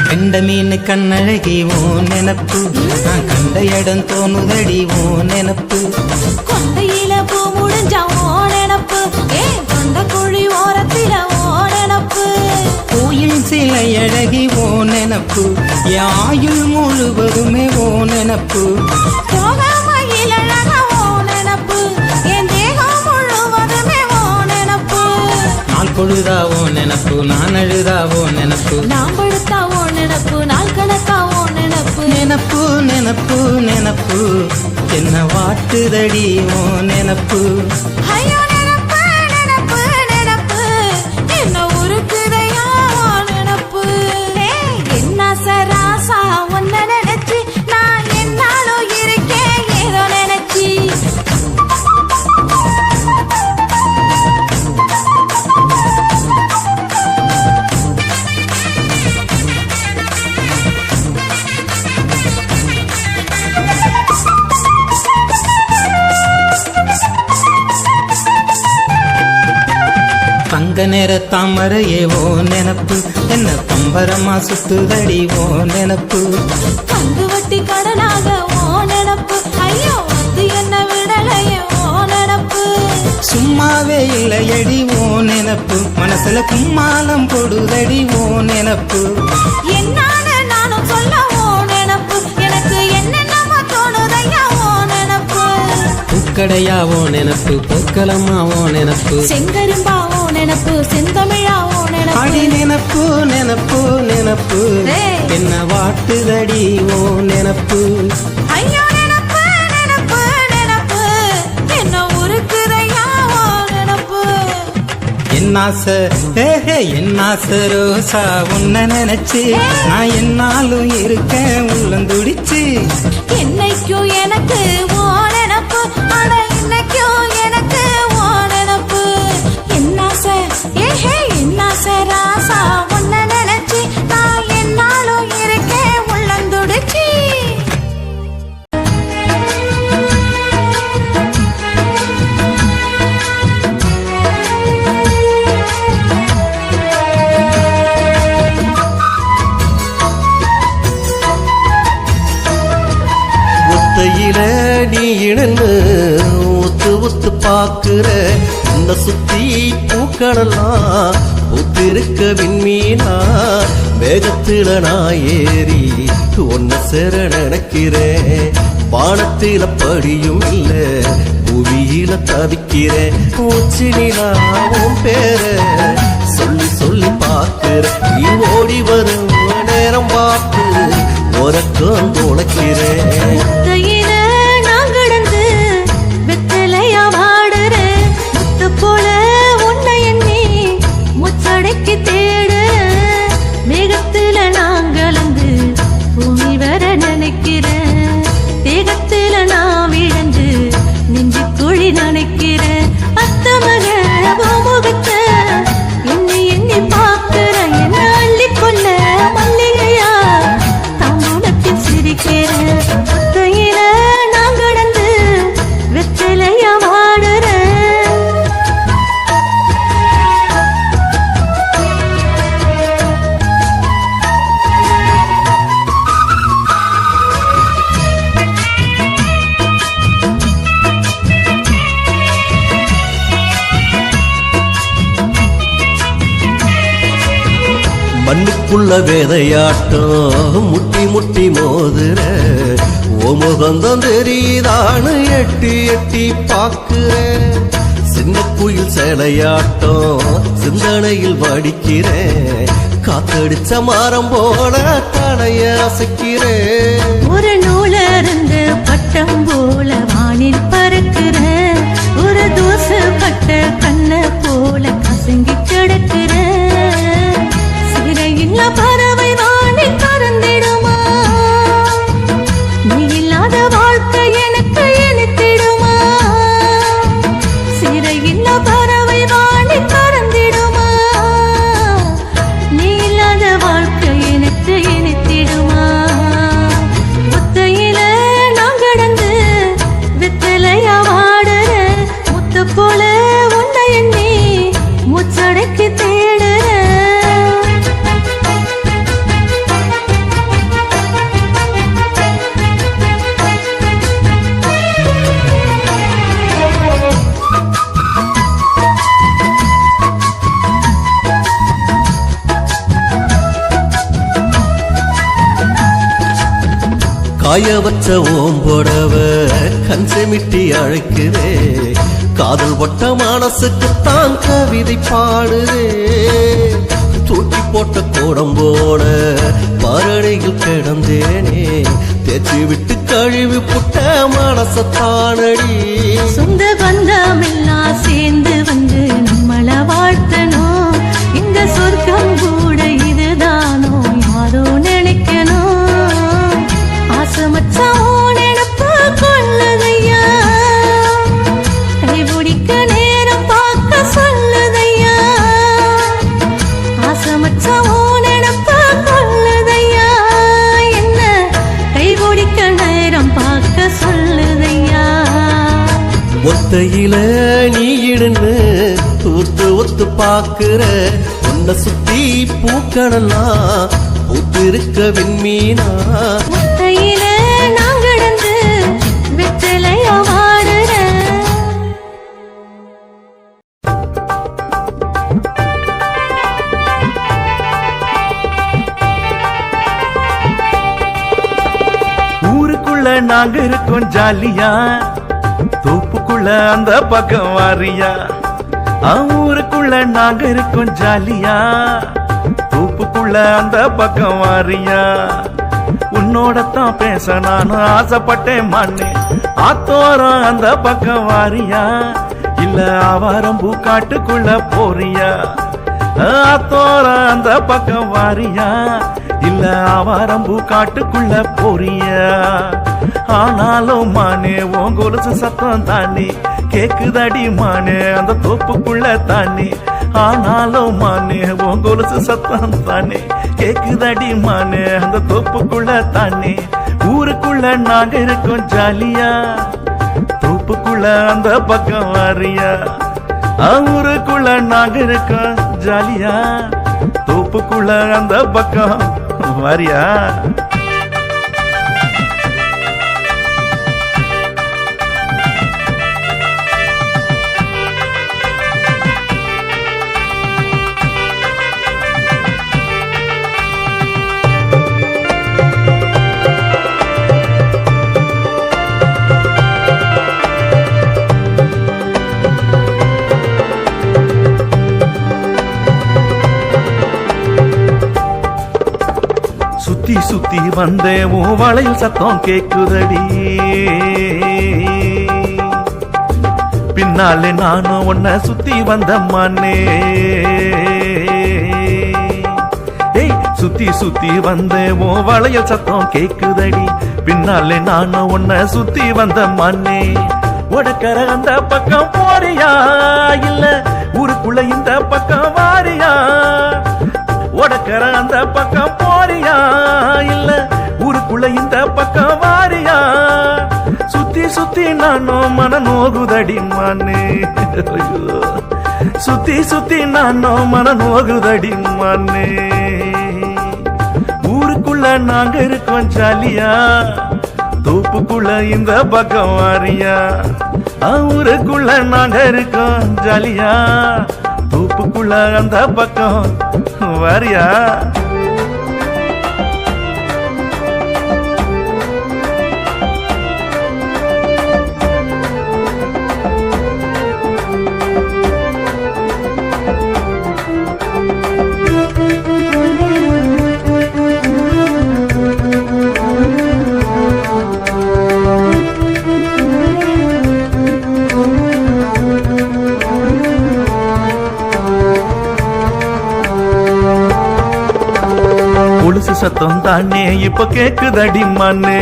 கண்ட மீன் கண்ணழகி ஓ நினப்பு நான் கண்ட இடம் தோணுதடி ஓ நினப்பு கொண்டையில பூ முடிஞ்சா ஓ நினப்பு ஏன் கொண்ட குழி ஓரத்தில ஓ நினப்பு கோயில் சிலை அழகி ஓ நினப்பு என் ஆயுள் முழுவதுமே ஓ நினப்பு போகாமையில் அழகா ஓ நினப்பு பொழுதாவோ நினப்பு நான் அழுதாவோ நினப்பு நாம் படுத்தாவோ நினப்பு நாள் கணக்காவோ நினப்பு நினப்பு நினப்பு நினப்பு என்ன வாட்டுதடி ஓ நினப்பு ஐயோ நினப்பு நினப்பு நினப்பு என்ன உருக்குதையா நினப்பு என்ன சராசா ஒன்ன நினைச்சு நான் என்னாலும் இருக்கேன் ஏதோ நினைச்சி தங்க நேர தாமரையே ஓ நினப்பு என்ன பம்பரமா சுத்துதடி ஓ நினப்பு பங்கு வட்டி கடனாக ஓ நினப்பு ஐயோ அது என்ன விடலையே ஓ நினப்பு சும்மாவே இல்லையடி ஓ நினப்பு மனசுல கும்மாலம் போடுதடி ஓ நினப்பு என்னான்னு நானும் சொல்ல ஓ நினப்பு எனக்கு என்னென்னமோ தோணுதையா ஓ நினப்பு பூக்கடையாவோ நினப்பு பொற்களமாவோ நினப்பு செங்கரும்பாவோ நினப்பு செந்தமிழாவோ அடி நினப்பு நினப்பு நினப்பு நினப்பு ஏய். என்ன வாட்டுதடி ஓ நினப்பு ஐயோ நினப்பு நினப்பு நினப்பு என்ன உருக்குதையா ஓ நினப்பு என்னாசை என்னாசை ரோசா உன்ன நினைச்சு நான் என்னாலும் இருக்கேன் உள்ளந்துடிச்சு என்னைக்கும் எனக்கு ஓ நினப்பு ஆனா இன்னைக்கும் எனக்கு ஓ நினப்பு என்னாசை என்னாசை ராசா உன்ன நினைச்சு நான் என்னாலும் இருக்கேன் உள்ளந்துடிச்சு ஒத்தையில நீ இணன்னு ஒத்து ஒத்து பாக்குற உன்னை சுத்தி பூக்களெல்லாம் ஒத்திருக்க விண்மீனா வேகத்தில நான் ஏறி உன்னை சேர நினைக்கிறேன் வானத்தில படியும் இல்ல புவியில தவிக்கிறேன் உச்சி நிலாவும் பேர சொல்லி சொல்லி பார்க்கிற நீ ஓடி வரும் நேரம் பார்த்து உறக்கம் துளைக்கிறேன் முத்தையில நான் கிடந்து வெத்தலையா வாடுறேன் முத்து போல உன்னை எண்ணி முச்சடைக்கு தேடுறேன் மேகத்துல நான் கலந்து பூமி வர நினைக்கிறேன் தேகத்துல நான் விழுந்து நெஞ்சு குழி நினைக்கிறேன் அத்தமக முகத்தை எண்ணி எண்ணி பார்க்கிறேன் என்ன அள்ளி கொள்ள மல்லிகையா தாம்பூலத்தில் சிரிக்கிறேன் முத்தையில நான் கடந்து வெற்றிலையா வாடுறேன் மண்ணுக்குள்ள வேதையாட்டம் முட்டி முட்டி மோதுற ஓ முகந்தம் தெரியுதான்னு எட்டி எட்டி பாக்குற சின்ன குயில் சேலையாட்டம் சிந்தனையில் வடிக்கிறேன் காத்தடிச்ச மரம் போல தடைய அசைக்கிறேன் ஒரு நூலருந்து பட்டம் போல வானில் பறக்கிறேன் ஒரு தூசு பட்ட கண்ண போல கசங்கி கிடக்கிறேன் சிறையில்லா பறவை வானில் பறந்திடுமா நீ இல்லாத வாழ்க்கை எனக்கு இனித்திடுமா சிறையில்லா பறவை வானில் பறந்திடுமா நீ இல்லாத வாழ்க்கை எனக்கு இனித்திடுமா முத்தையில நான் கடந்து வெத்தலையா வாடுறேன் முத்த போல உன்னை எண்ணி முச்சடைக்கு தேடுறேன் காய வச்ச ஓம்பொடவ கஞ்சமிட்டி அழைக்கிறே காதல் ஒட்ட மனசுக்குத்தான் கவிதை பாடுதே தூக்கி போட்ட கோடம்போட பரடையில் கிடந்தேனே தேச்சி விட்டு கழுவி புட்ட மனசத்தானடி சொந்த பந்தமெல்லாம் சேர்ந்து வந்து நம்மள வாழ்த்தணும் இந்த சொர்க்கம் கூட இதுதானோ யாரோ நினைக்கணும் ஆசமச்சான் நினப்பு கொள்ளுதையா கைபிடிக்க நேரம் பார்க்க சொல்லுதையா ஆசமச்சான் நினப்பு கொள்ளுதையா என்ன கைபிடிக்க நேரம் பார்க்க சொல்லுதையா ஒத்தையில நீ இடுன்னு தூர்த்து ஒத்து பாக்குற உன்னை சுத்தி பூக்கடலாம் பூத்திருக்க விண்மீனா முத்தையில நான் கிடந்து வெற்றிலையா வாடுறேன் ஊருக்குள்ள நாங்க இருக்கோம் ஜாலியா தோப்புக்குள்ள அந்த பக்கம் வாரியா ஊருக்குள்ள நாங்க இருக்கோம் ஜாலியா தோப்புக்குள்ள அந்த பக்கம் வாரியா உன்னோடத்தான் பேச நானும் ஆசைப்பட்டேன் மண்ணே ஆத்தோரம் அந்த பக்கம் வாரியா இல்ல ஆவாரம் பூக்காட்டுக்குள்ள போறியா ஆத்தோரம் அந்த பக்கம் வாரியா இல்ல ஆவாரம் பூக்காட்டுக்குள்ள போறியா ஆனாலும் மானே உன் கொலுசு சத்தம் தாண்டி கேக்குதடி மானே அந்த தோப்புக்குள்ள தாண்டி ஆனாலும் மானே உன் கொலுசு சத்தம் தானே கேக்குதடி மானே அந்த தோப்புக்குள்ள தாண்டி ஊருக்குள்ள நாங்க இருக்கோம் ஜாலியா தோப்புக்குள்ள அந்த பக்கம் வாரியா ஊருக்குள்ள நாங்க இருக்கோம் ஜாலியா தோப்புக்குள்ள அந்த பக்கம் வாரியா சுத்தி சுத்தி வந்தே உன் வளையல் சத்தம் கேக்குதடி பின்னாலே நானும் உன்னை சுத்தி வந்த மானே ஏய் சுத்தி சுத்தி வந்தே உன் வளையல் சத்தம் கேக்குதடி பின்னாலே நானும் உன்னை சுத்தி வந்த மானே உடக்கர அந்த பக்கம் போறியா இல்ல ஊருக்குள்ள இந்த பக்கம் வாரியா உடக்கர அந்த பக்கம் போறியா இல்ல ஊருக்குள்ள இந்த பக்கம் வாரியா சுத்தி சுத்தி நானும் மன நோகுதடி மானே சுத்தி சுத்தி நானும் மன நோகுதடி மானே ஊருக்குள்ள நாங்க இருக்கோம் ஜாலியா தோப்புக்குள்ள இந்த பக்கம் வாரியா ஊருக்குள்ள நாங்க இருக்கோம் ஜாலியா தோப்புக்குள்ள அந்த பக்கம் வாரியா கொலுசு சத்தம் தானே இப்ப கேக்குதடி மண்ணு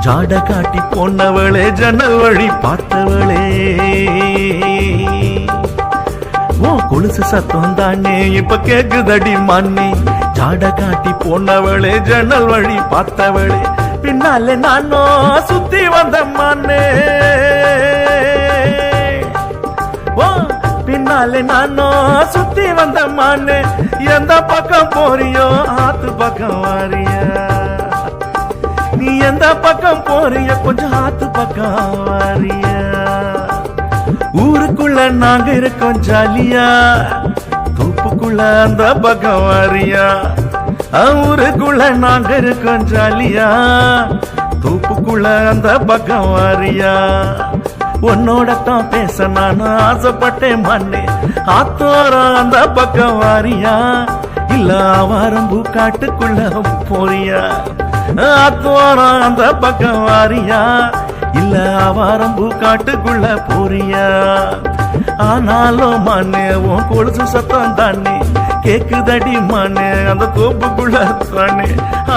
ஜாட காட்டி போனவளே ஜன்னல் வழி பார்த்தவளே ஓ கொலுசு சத்தம் தானே இப்ப கேக்குதடி மண்ணு ஜாட காட்டி போனவளே ஜன்னல் வழி பார்த்தவளே பின்னாலே நானோ சுத்தி வந்த மண்ணே பின்னாலே நானோ சுத்தி வந்த மானே எந்த பக்கம் போறியோ ஆத்து பக்கம் வாரியா நீ எந்த பக்கம் போறியோ கொஞ்சம் ஆத்து பக்கம் வாரியா ஊருக்குள்ள நாங்க இருக்கோம் ஜாலியா தோப்புக்குள்ள அந்த பக்கம் வாரியா ஊருக்குள்ள நாங்க இருக்கோம் ஜாலியா தூப்புக்குள்ள அந்த பக்கம் வாரியா உன்னோடத்தான் பேச நான் ஆசைப்பட்டேன் மண்ணே ஆத்தோரம் அந்த பக்கம் வாரியா இல்ல ஆவாரம்பூ காட்டுக்குள்ள போறியா ஆத்தோரம் அந்த பக்கம் வாரியா இல்ல ஆவாரம்பூ காட்டுக்குள்ள போறியா ஆனாலும் மண்ணே உன் கொலுசு சத்தம் தானே கேக்குதடி மண்ணே அந்த தோப்புக்குள்ள தானே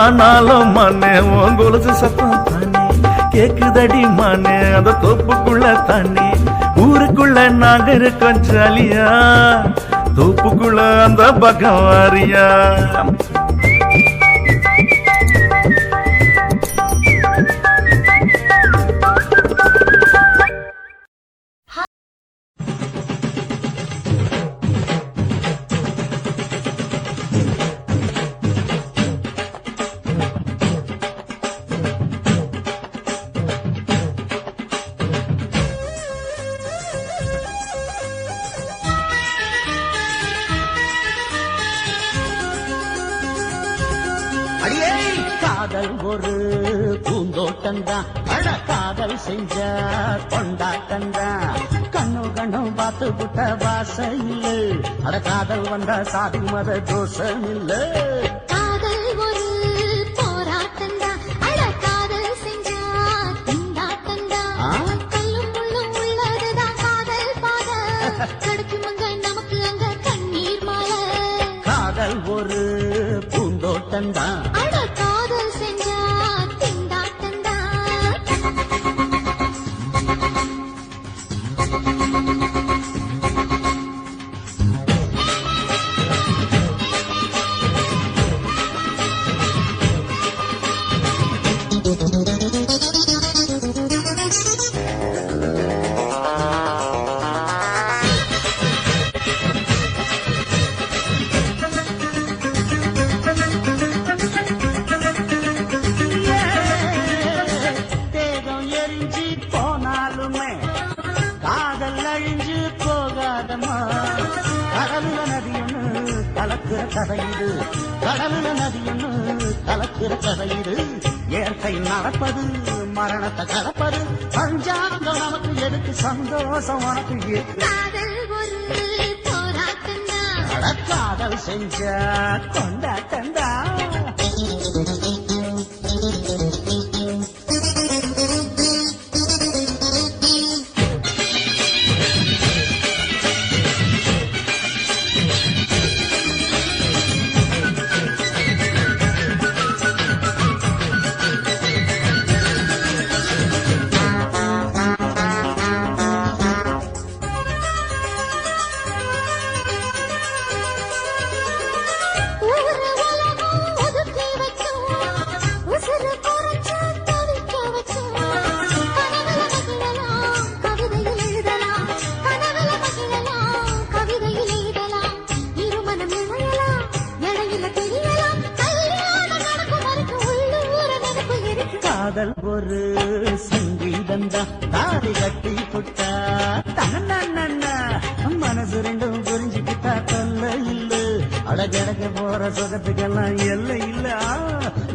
ஆனாலும் மண்ணே உன் கொலுசு சத்தம் தானே கேக்குதடி மண்ணே அந்த தோப்புக்குள்ள தானே ஊருக்குள்ள நாங்க இருக்கோம் ஜாலியா தோப்புக்குள்ள அந்த பக்கம் வாரியா காதல் ஒரு பூந்தோட்டம்தான் அட காதல் செஞ்ச கொண்டாட்டம்தான் கண்ணு கண்ணும் பார்த்து புட்ட வாசையில் அட காதல் வந்த சாதி மத தோஷம் இல்ல காதல் ஒரு போராட்டம்தான் அட காதல் செஞ்சா திண்டாட்டம்தான் கல்லும் முள்ளும் உள்ளதுதான் காதல் பாத கிடைக்குமங்க நமக்கு அங்க கண்ணீர் மாலை காதல் ஒரு பூந்தோட்டம்தான் அட காதல் செஞ்சா திண்டாட்டம்தான் தேகம் எரிஞ்சு போனாலுமே காதல் அழிஞ்சு போகாதம்மா கடலுல நதியொன்னு கலக்கிற கதையுது கடலுல நதியொன்னு கலக்கிற கதையுது இயற்கை நடப்பது மரணத்தை கலப்பது பஞ்சாங்கம் நமக்கு எதுக்கு சந்தோஷம் உனக்கு இருக்கு காதல் ஒரு போராட்டம்தான் அட காதல் செஞ்ச கொண்டாட்டந்தா ஊரு உலகம் ஒதுக்கி வச்சோம் உசுறு குறைச்சு தவிக்க வச்சோம் கனவுல மகிழலாம் கவிதையில் எழுதலாம் கனவுல மகிழலாம் கவிதையில் எழுதலாம் இருமனம் இணையலாம் இடையில தெரியலாம் கல்யாணம் நடக்கும் வரைக்கும் உள்ளூர நினைப்பு இருக்கு காதல் ஒரு சங்கீதந்தா தாடி கட்டி புட்டா தன்னா மனசு ரெண்டும் புரிஞ்சுக்கிட்டா தொல்ல இல்ல அடகடக்க போற சுகத்துக்கெல்லாம் எல்லை இல்ல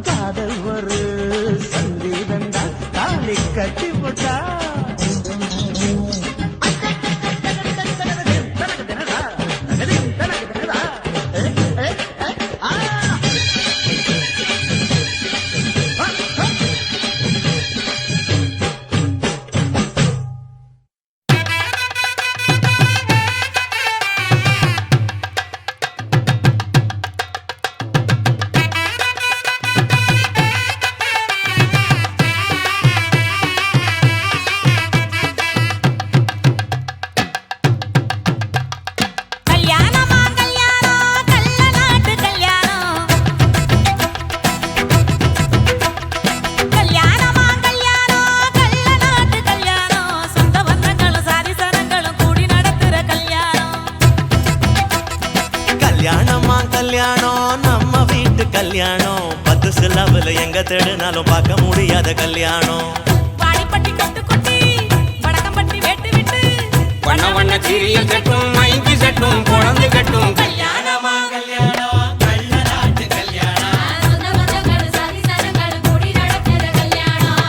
காதல் ஒரு சங்கீதந்தா தாடி கட்டி புட்டா கல்யாணமா கல்யாணம் கள்ள நாட்டு கல்யாணம் கல்யாணமா கல்யாணம் கள்ள நாட்டு கல்யாணம் சொந்த பந்தங்களும் சாதி சனங்களும் கூடி நடத்துற கல்யாணம் கல்யாணமா கல்யாணம் நம்ம வீட்டு கல்யாணம் 10 சிலவுல எங்க தேடினாலும் பார்க்க முடியாத கல்யாணம் வாடிப்பட்டி கொட்டு கொட்டி வடக்கம்பட்டி வெட்டு விட்டு வண்ண வண்ண சீரியல் கட்டும் மைக்கு சட்டும் குழந்தை கட்டும் கல்யாணமா கல்யாணம் கள்ள நாட்டு கல்யாணம் சொந்த பந்தங்களும் சாதி சனங்களும் கூடி நடத்துற கல்யாணம்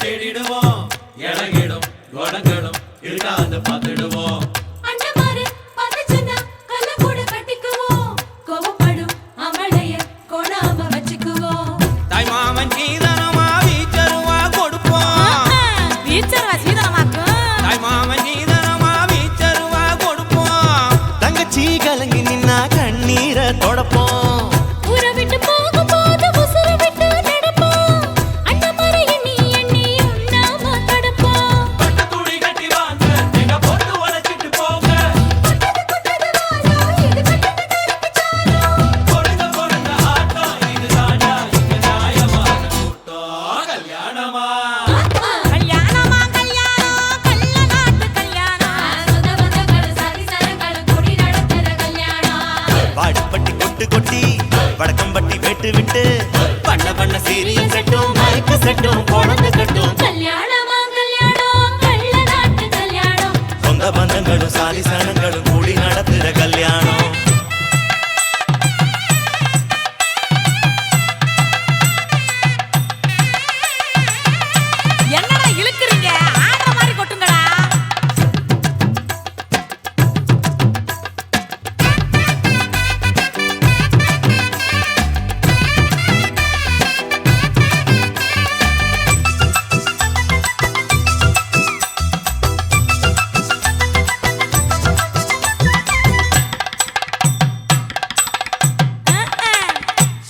தேடிடுவோம் இலகிடும் குணங்களும் இருக்காது பார்த்துடுவோம் அண்ணமாரு பதச்சனா கல்ல கூட கட்டிக்குவோம் கோவப்படும் அமளைய கொடாம வச்சுக்குவோம் தாய் மாமன் சீதனமா வீச்சருவா கொடுப்போம் வீச்சருவா சீதனமாக்கு தாய் மாமன் சீதனமா வீச்சருவா கொடுப்போம் தங்கச்சி கலங்கி நின்னா கண்ணீரை தொடப்போம் ஊரை விட்டு போகும் போது உசுர விட்டு நடப்போம் அண்ணமாரு எண்ணி எண்ணி உண்ணாம தடுப்போம் பட்ட துணி கட்டி வாங்க எங்க போட்டு உடைச்சிட்டு போங்க பொறுங்க பொறுங்க ஆட்டம் இது தாண்டா இங்க நியாயமான கூட்டம் கல்யாணமா கல்யாணமா கல்யாணம் கல்ல நாட்டு கல்யாணம் சொந்த பந்தங்கள் சாதி சரங்கள் கூடி நடத்துற கல்யாணம் வாடிப்பட்டி கொட்டு கொட்டி வடக்கம்பட்டி வெட்டு விட்டு பண்ண பண்ண சீரியல் செட்டும் மைக்கு செட்டும் குழந்தை கட்டும் கல்யாணமா கல்யாணம் கள்ள நாட்டு கல்யாணம் சொந்த பந்தங்களும் சாதி சனங்களும் கூடி நடத்துற கல்யாணம் என்னடா இழுக்குறீங்க ஆடுற மாதிரி கொட்டுங்கடா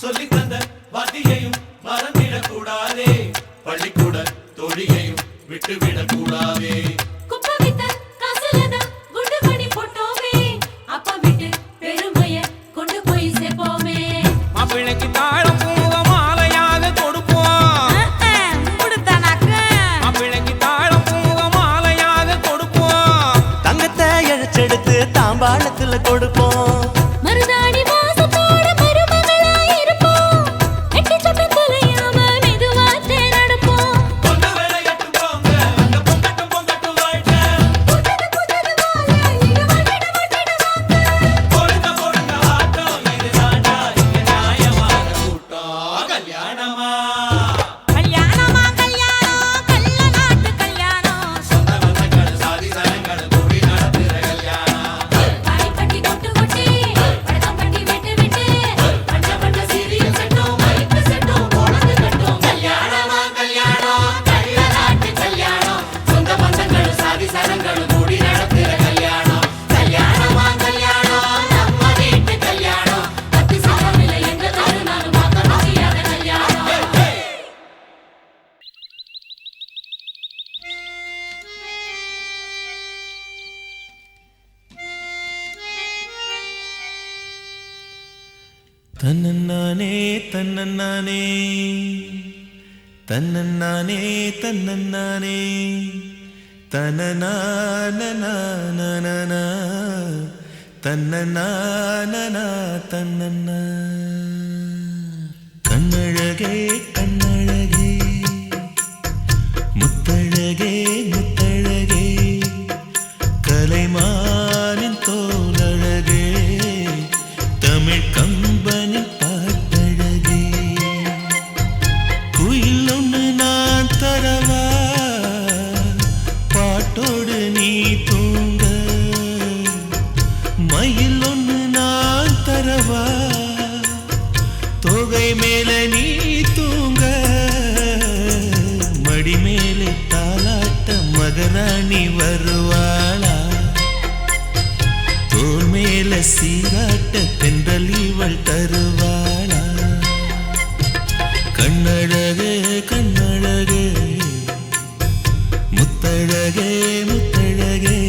சொல்லி தந்த வாத்தியையும் மறந்திடக் கூடாதே பள்ளிக்கூட தொழியையும் விட்டுவிடக் கூடாதே குப்பை வித்த காசுலதான் குண்டு மணி போட்டோமே அப்பா விட்டு பெருமைய கொண்டு போய் சேர்ப்போமே மாப்பிள்ளைக்கு தாழம் பூவ மாலையாக கொடுப்போம் முடித்தானாக்கு மாப்பிள்ளைக்கு தாழம் பூவ மாலையாக கொடுப்போம் தங்கத்தை இழைச்செடுத்து தாம்பாளத்துல கொடுப்போம் மருதாணி வாசத்தோட மருமகளா இருப்போம் எட்டி சத்தம் தொலையாம மெதுவாத்தே நடப்போம் கொண்டு விளையாட்டு போங்க அங்க பொங்கட்டும் பொங்கட்டும் வாழ்க்கை பொறுங்க பொறுங்க ஆட்டம் இது தாண்டா இங்க நியாயமான கூட்டம் கல்யாணமா கல்யாணமா கல்யாணம் கல்ல நாட்டு கல்யாணம் சொந்த பந்தங்கள் சாதி சனங்கள் கூடி நடத்துற கல்யாணம் வாடிப்பட்டி கொட்டு கொட்டி வடக்கம் பட்டி விட்டு விட்டு பண்ண பண்ண சீரியல் செட்டும் மைக்கு செட்டும் குழந்தை கட்டும் கல்யாணமா கல்யாணம் கல்ல நாட்டு கல்யாணம் சொந்த பந்தங்களும் சாதி சனங்களும் கூடி நடத்துற கல்யாணம் கல்யாணமா கல்யாணம் நம்ம வீட்டு கல்யாணம் பத்து சாமில எங்க தருணாலும் பார்க்க முடியாத கல்யாணம் தன்னன்னானே தன்னன்னானே தன்னன்னானே தன்னன்னானே தன்னனானனானனா தன்னனானனா தன்னன்னா கண்ணழகே கண்ணழகே முத்தழகே முத்தழகே கலைமானின் தோலழகே தமிழ் கம்பனின் பாட்டழகே குயில் ஒன்று நான் தரவா பாட்டோடு நீ தூங்க மயில் ஒன்று நான் தரவா தொகை மேல நீ தூங்க மடி மேலே தாலாட்ட மகராணி வருவாளா தோல் மேல சீராட்ட தென்றல் இவள் தருவாளா கண்ணழகே கண்ணழகே முத்தழகே முத்தழகே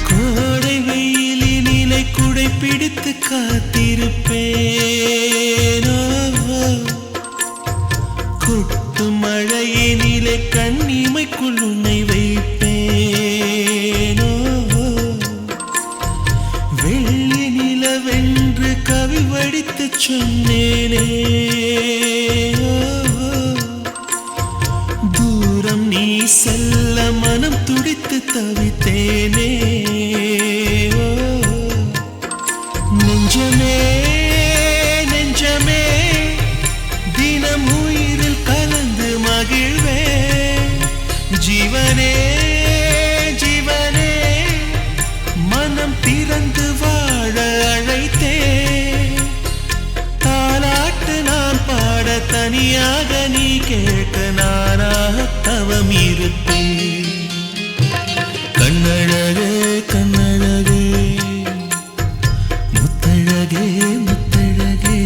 கோடை வெயிலினிலை குடை பிடித்து காத்திருப்பேனோ கொட்டு மழையினிலே கண்ணிமைக்குள் உன்னை வைப்பேனோ வடித்து சொன்னேனே தூரம் நீ செல்ல மனம் துடித்து தவித்தேனே நெஞ்சமே நெஞ்சமே தினம் உயிரில் கலந்து மகிழ்வே ஜீவனே ஜீவனே மனம் திறந்து வாழ அழைத்தே தாலாட்டு நான் பாட தனியாக நீ கேட்க நானாக தவம் இருப்பேன் கண்ணழகே கண்ணழகே முத்தழகே முத்தழகே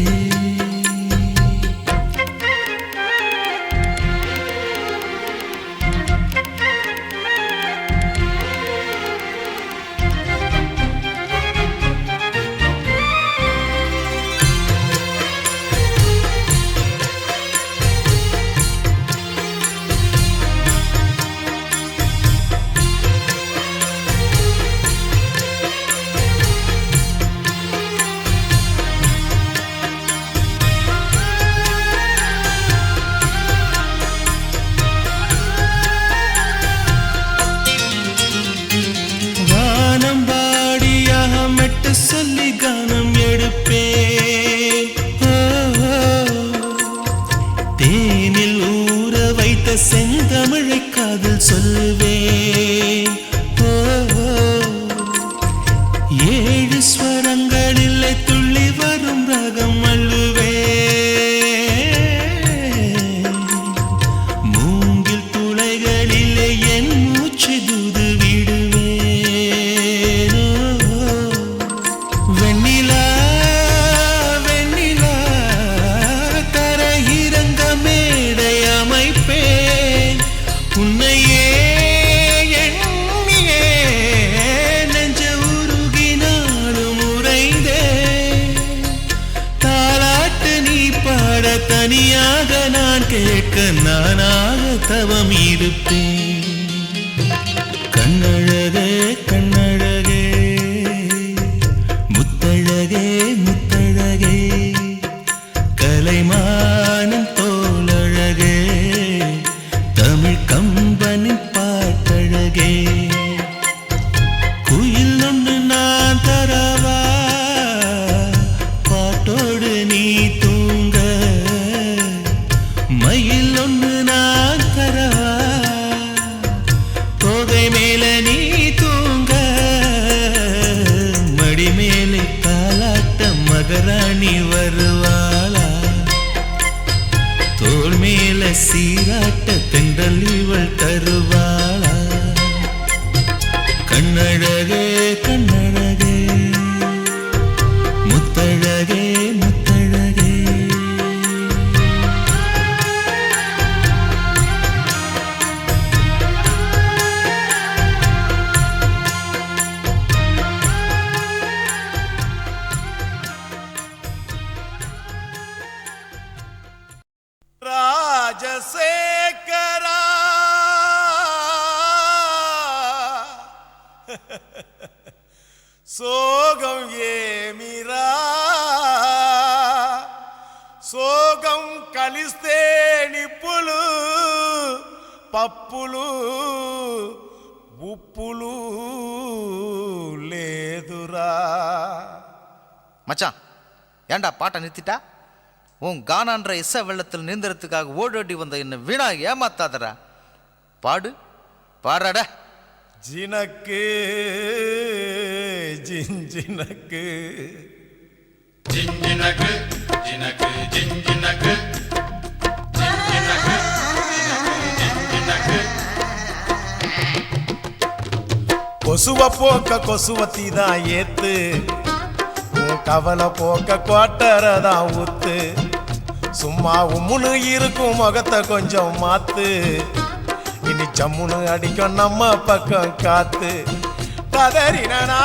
சொல்லி கானம் எடுப்பே தேனில் ஊற வைத்த செந்தமிழை காதில் சொல்லுவே ஏழு ஸ்வரங்களில் துள்ளி வரும் ராகம் அள்ளுவே மூங்கில் துளைகளிலே என் மூச்சு தூது விடுவே தனியாக நான் கேட்க நானாக தவம் இருப்பேன் கண்ணழகே கண்ணழகே முத்தழகே முத்தழகே கலைமானின் தோளழகே தமிழ் கம்பனின் பாட்டழகே குயில் ஒன்று நான் தரவா பாட்டோடு நீ மயில் ஒன்று நான் தரவா தோகை மேல நீ தூங்க மடி மேலே தாலாட்ட மகராணி வருவாளா தோள் மேல சீராட்ட தென்றல் இவள் தருவாளா கண்ணழகே கண்ணழகே முத்தழகே முத்தழகே ராஜசேகரா சோகம் ஏமிரா సోగం కలిస్తే నిప్పులు పప్పులు ఉప్పులు లేదురా. மச்சான் ஏண்டா பாட்டை நிறுத்திட்டா? உன் கானான்ற இசை வெள்ளத்தில் நீந்தறதுக்காக ஓடோடி வந்த என்ன வீணா ஏமாத்தாதரா. பாடு பாடுறாடா. ஜினக்கு ஜிஞ்சினக்கு ஜிஞ்சினக்கு ஜினக்கு ஜிஞ்சினக்கு ஜிஞ்சினக்கு ஜிஞ்சினக்கு கொசுவ போக்க கொசுவத்தி தான் ஏத்து, உன் கவலை போக்க கோட்டரதான் ஊத்து. சும்மா உம்முன்னு இருக்கும் முகத்தை கொஞ்சம் மாத்து, இனி ஜம்முன்னு அடிக்கும் நம்ம பக்கம் காத்து. கதறினா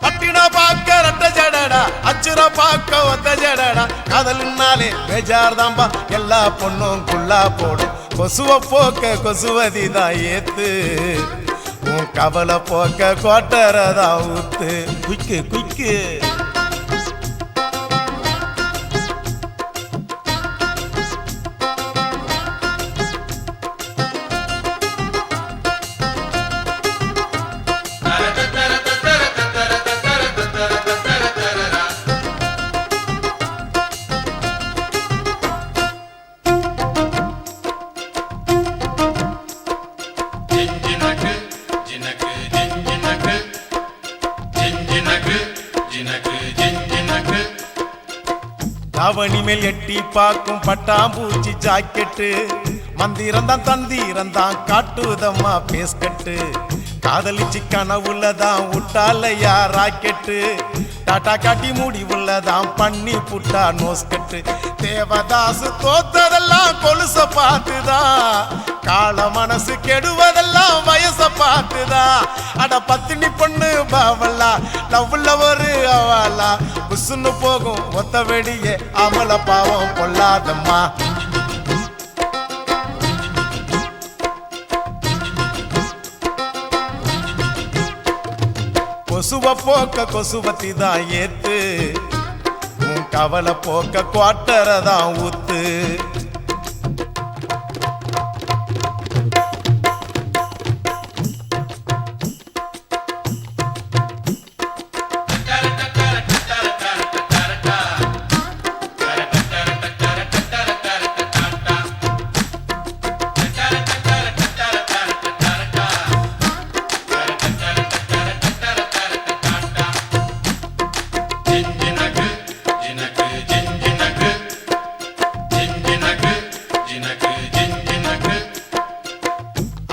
பட்டின பாக்க ரெட்ட ஜடடா, அச்சுர பாக்க ஒத்த ஜடடா. காதல்னாலே பேஜார் தாம்பா, எல்லா பொண்ணும் குள்ளா போடும். கொசுவ போக்க கொசுவதி தான் ஏத்து, உன் கவலை போக்க கோட்டரதா ஊத்து குய்க்கு குய்க்கு அவனி மேல் எட்டி பார்க்கும் பட்டாம்பூச்சி ஜாக்கெட்டு மந்திரந்தான் தந்திரந்தான் காட்டுதம்மா பேஸ்கட்டு காதலிச்சு கனவுள்ளதான் விட்டாலையா ராக்கெட்டு டாட்டா காட்டி முடிவுள்ளதான் பண்ணி புட்டா நோஸ்கட்டு தேவதாசு தோத்ததெல்லாம் கொலுச பார்த்துதான் கால மனசு கெடுவதெல்லாம் வயச பார்த்துதான் அட பத்தினி பொண்ணு பாவலா லவ்ல ஒரு அவளா புசுன்னு போகும் ஒத்த வெடியே அமல பாவம் கொள்ளாதம்மா கொசுவ போக்க கொசுவத்தி தான் ஏத்து உன் கவலை போக்க குவாட்டரதான் ஊத்து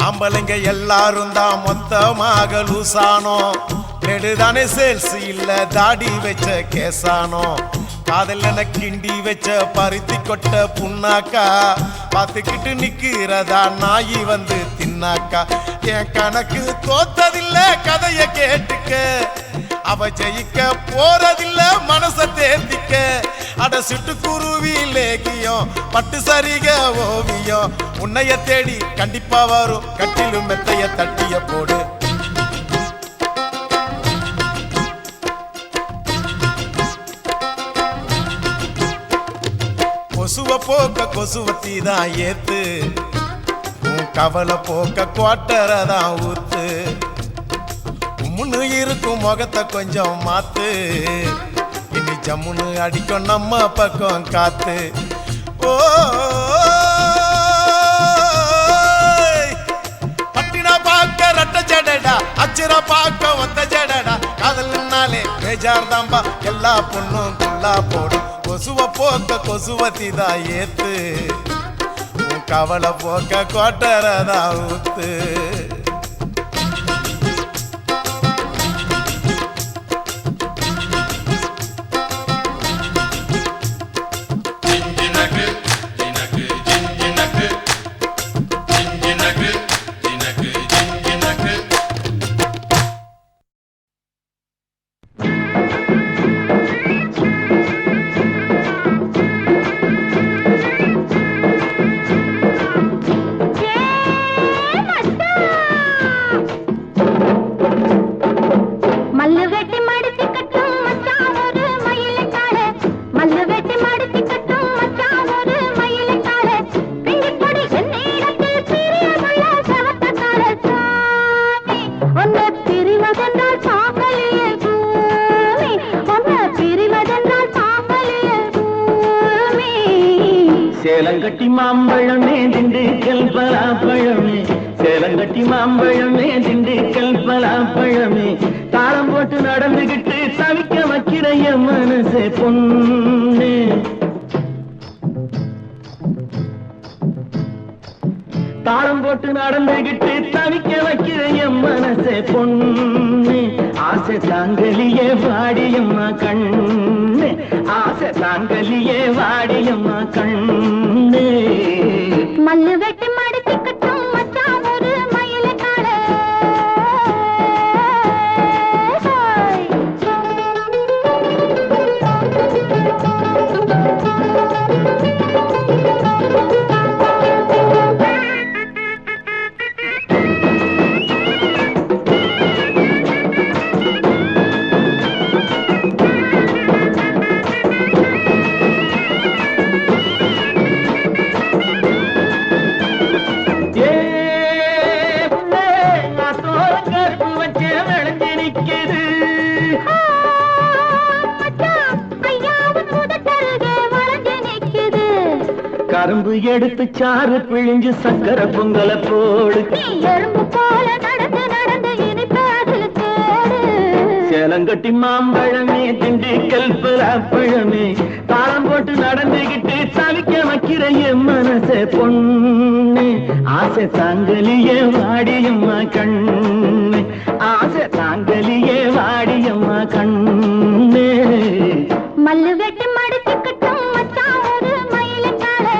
ஆம்பளைங்க எல்லாரும் தான் மொத்தமாக லூசானோ நெடுதானே சேல்ஸ் இல்ல தாடி வச்ச கேசானோ காதல் என கிண்டி வச்ச பருத்தி கொட்ட புண்ணாக்கா பார்த்துக்கிட்டு நிக்கிறதா நாயி வந்து தின்னாக்கா என் கணக்கு தோத்ததில்ல கதைய கேட்டுக்க அவ ஜெயிக்க போறதில்ல மனச தேர்த்திக்க அட சிட்டுக்குருவி லேகியம் பட்டு சரிக ஓவியம் உன்னைய தேடி கண்டிப்பா வரும் கட்டிலும் மெத்தைய தட்டிய போடு கொசுவ போக்க கொசுவத்தி தான் ஏத்து உன் கவலை போக்க குவாட்டரதான் ஊத்து உம்முன்னு இருக்கும் முகத்தை கொஞ்சம் மாத்து இனி ஜம்முன்னு அடிக்கும் நம்ம பக்கம் காத்து ஓ பட்டினா பார்க்க ரட்ட ஜடடா அச்சிர பார்க்க ஒத்த ஜடடா காதல்னாலே பேஜார் தாம்பா எல்லா பொண்ணும் குள்ளா போடும் கொசுவ போக்க கொசுவத்தி தான் ஏத்து உன் கவலை போக்க கோட்டரதா ஊத்து சேலங்கட்டி மாம்பழமே திண்டுக்கல் பலாப்பழமே சேலங்கட்டி மாம்பழமே திண்டுக்கல் பலாப்பழமே தாளம் போட்டு நடந்துகிட்டு தவிக்க வைக்கிற என் மனசே பொண்ணு தாளம் போட்டு நடந்துகிட்டு தவிக்க வைக்கிற என் மனசே பொண்ணு ஆசை தாங்கலியே வாடியம்மா கண்ணு ஆசை தாங்கலியே வாடியம்மா கண்ணு மல்லு வெட்டி மடிச்சுக்கட்டும் மச்சான் ஒரு மயில கால கரும்பு எடுத்து சாறு பிழிஞ்சு சக்கரை பொங்கல போடு எறும்பு போல நடந்து நடந்து இனிப்பு அதில் தேடு சேலங்கட்டி மாம்பழமே திண்டுக்கல் பழமே தாளம் போட்டு நடந்துகிட்டு தவிக்க வைக்கிற என் மனசே பொண்ணு ஆசை தாங்கலியே வாடியம்மா கண்ணு ஆசை தாங்கலியே வாடியம்மா கண்ணு மல்லு வெட்டி மடிச்சுக்கிட்டும் மச்சான் ஒரு மயிலுக்காலே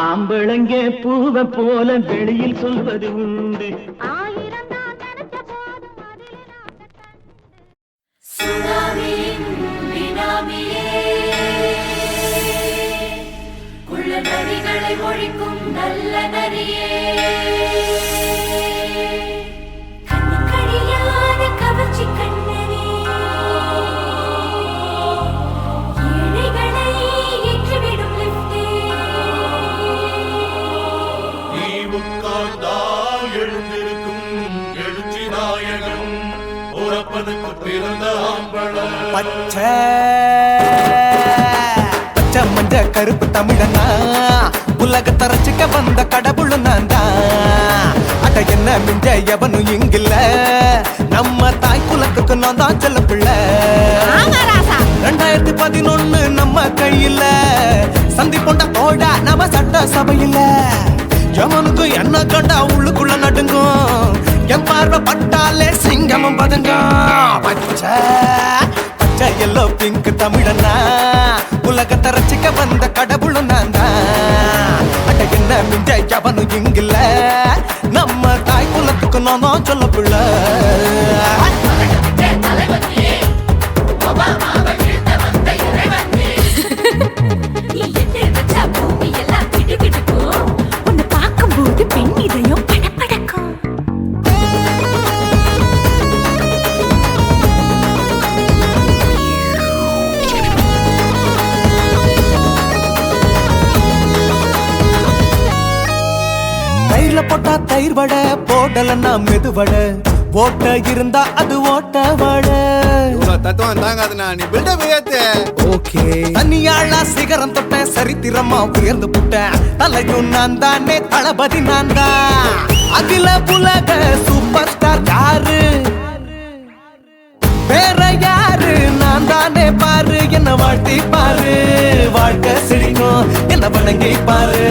ஆம்பளங்கே பூவை போல வெளியில் சொல்வது உண்டு நரிகளை ஒழிக்கும் நல்ல நரியே கண்ணிக்கடியான கவர்ச்சி கண்ணனே ஏழைகளை ஏற்றிவிடும் லிப்டே நீ உட்கார்ந்தால் எழுந்திருக்கும் எழுச்சி நாயகன் உறப்பனுக்கு பிறந்த ஆம்பளம் பச்சை மஞ்ச கருப்பு தமிழனா உலகத்தை ரசிக்க வந்த கடவுள் நான் தான் அட என்ன மிஞ்ச எவனும் இங்கில்ல நம்ம தாய் குலத்துக்கு நான் தான் செல்ல பிள்ளை 2011 நம்ம கையில சந்தி பொண்ட தோட நம்ம சட்ட சபையில எவனுக்கு என்ன கண்டா உள்ளுக்குள்ள நடுங்கும் என் பார்வை பட்டாலே சிங்கமும் பதுங்கும் பச்சை எல்லோ பிங்க் தமிழனா உலகத்தை ரசிக்க வந்த கடவுளும் நான் தான் அட என்ன மிஞ்ச எவனும் இங்கில்ல நம்ம தாய் குலத்துக்கு நான் தான் சொல்ல பிள்ளை உன்னை பார்க்கும்போது பெண் இதயம் படபடக்கும் தயிர்ல போட்டா தயிர் வடை போடலன்னா மெது வடை ஓட்ட இருந்தா அது ஓட்ட வடை தத்துவம் தாங்காதுண்ணா நீ பில்டப் ஏத்து ஓகே தனியாளா சிகரம் தொட்டேன் சரித்திரமா உயர்ந்து புட்டேன் தலையும் நான் தானே தளபதி நான் தான் அகில உலக சூப்பர் ஸ்டார் யாரு வேற யாரு நான் தானே பாரு என்ன வாழ்த்தி பாரு வாழ்க்கை சிரிக்கும் என்ன வணங்கி பாரு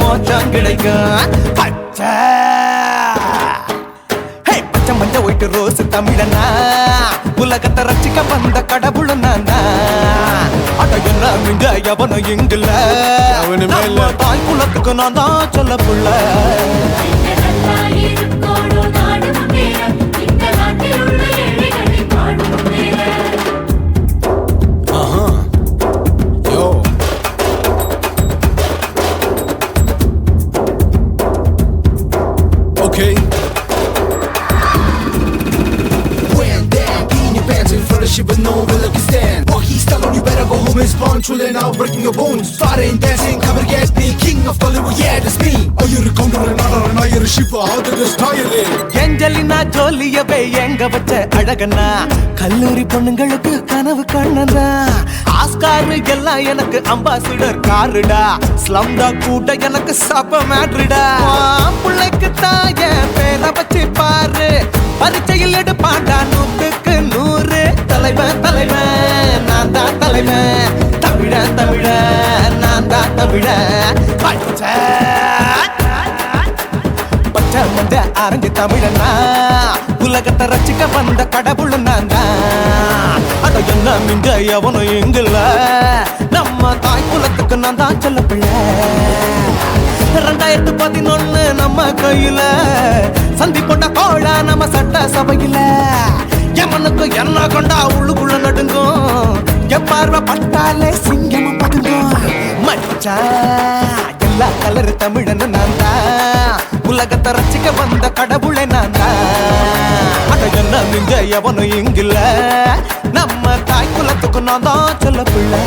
மோச்சம் கிடைக்கும் பச்சை பச்சை மஞ்ச ஒயிட்டு ரோஸ் தமிழனா உலகத்தை ரசிக்க வந்த கடவுள் நான் தான் அட என்ன மிஞ்ச எவனும் இங்கில்ல நம்ம தாய் குலத்துக்கு நான் தான் சொல்ல புள்ள Okay. When down, peeing your pants in front of shit, but no one will look and stand. Walk he's telling you better go home and spawn, chillin' out, breaking your bones. Fighting, dancing, cover gas, me, king of Hollywood, yeah, that's me. Oh, you're a counter and not you're a shipper, how did this tire it? Angelina ஜோலியவே எங்க வச்ச அழகனா கல்லூரி பொண்ணுங்களுக்கு கனவு கண்ணனா ஆஸ்கார் எல்லாம் எனக்கு அம்பாசிடர் காருடா ஸ்லம்டா கூட எனக்கு சப்ப மேட்ருடா பிள்ளைக்கு தாய பேரை வச்சு பாரு பரீட்சையில் எடுப்பாண்டா 100க்கு 100 தலைவன் தலைவன் நான் தான் தலைவன் தமிழன் தமிழன் நான் தான் தமிழன் பச்சை பச்சை மஞ்ச ஆரஞ்சு தமிழனா உலகத்தை ரசிக்க வந்த கடவுள் நான் தான் அட என்ன மிஞ்ச எவனும் எங்கில்ல நம்ம தாய் குலத்துக்கு நான் தான் சொல்ல பிள்ளை 2011 நம்ம கையில சந்தி போட்ட தோழ நம்ம சட்ட சபையில எமனுக்கு என்ன கொண்டா உள்ளுக்குள்ள நடுங்கும் என் பார்வை பட்டாலே சிங்கமும் பதுங்கும் மச்சா எல்லா கலர் தமிழன்னு நான் தான் உலகத்தை ரசிக்க வந்த கடவுளை நான் தான் அட என்ன மிஞ்ச எவனும் இங்கில்ல நம்ம தாய் குலத்துக்கு நான் தான் சொல்ல பிள்ளை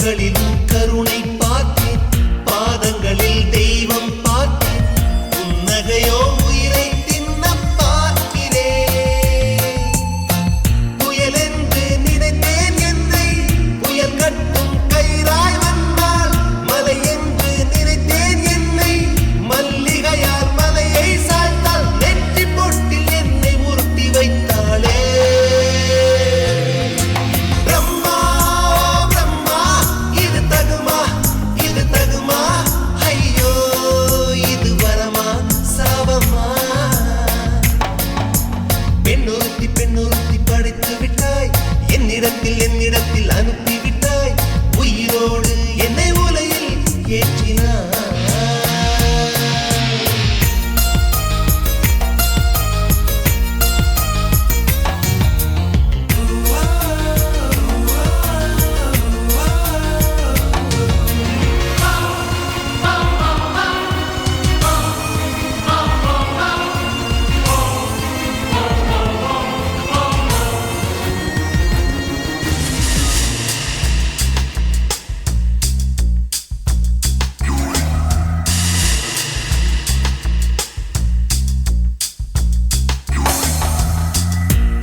பூக்களிலும் கருணை பார்த்தேன், பாதங்களில் தெய்வம் பார்த்தேன், புன்னகையோ உயிரை தின்ன பார்க்கிறேன். புயல் என்று நினைத்தேன் என்னை, புயல் கட்டும் கயிறாய் வந்தால், மலை என்று நினைத்தேன் என்னை, மல்லிகையால் மலையை சாய்த்தால், நெற்றி பொட்டில் என்னை உருட்டி வைத்தாளே. பிரம்மா பிரம்மா இது தகுமா, இது தகுமா, ஐயோ இது வரமா சாபமா. பெண்ணொருத்தி பெண்ணொருத்தி படைத்து விட்டாய், என்னிடத்தில் அனுப்பி விட்டாய், உயிரோடு என்னை உலையில் ஏற்றினாய்.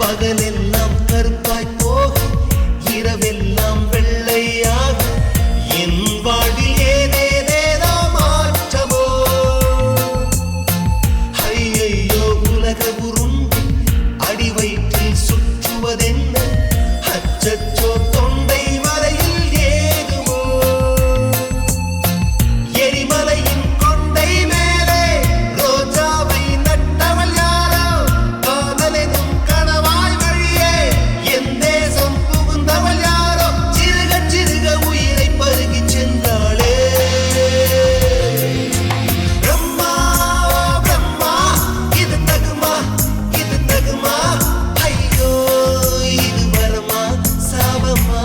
பகலெல்லாம் கருப்பாய் போக, இரவெல்லாம் வெள்ளையாக, என் வாழ்வில் ஏதேதேதோ மாற்றமோ. ஐயையோ உலக உருண்டு அடி வயிற்றில் சுற்றுவதென்ன, அச்சச்சோ தொண்டை வரையில் ஏதுமோ. எரிமலையின் கொண்டை மேலே ரோஜாவை நட்டவள் யாரோ, காதலெனும் கணவாய் வழியே என் தேசம் புகுந்தவள் யாரோ, சிறுக சிறுக உயிரை பருகிச் சென்றாளே. பிரம்மா பிரம்மா இது தகுமா, இது தகுமா, ஐயோ இது வரமா சாபமா.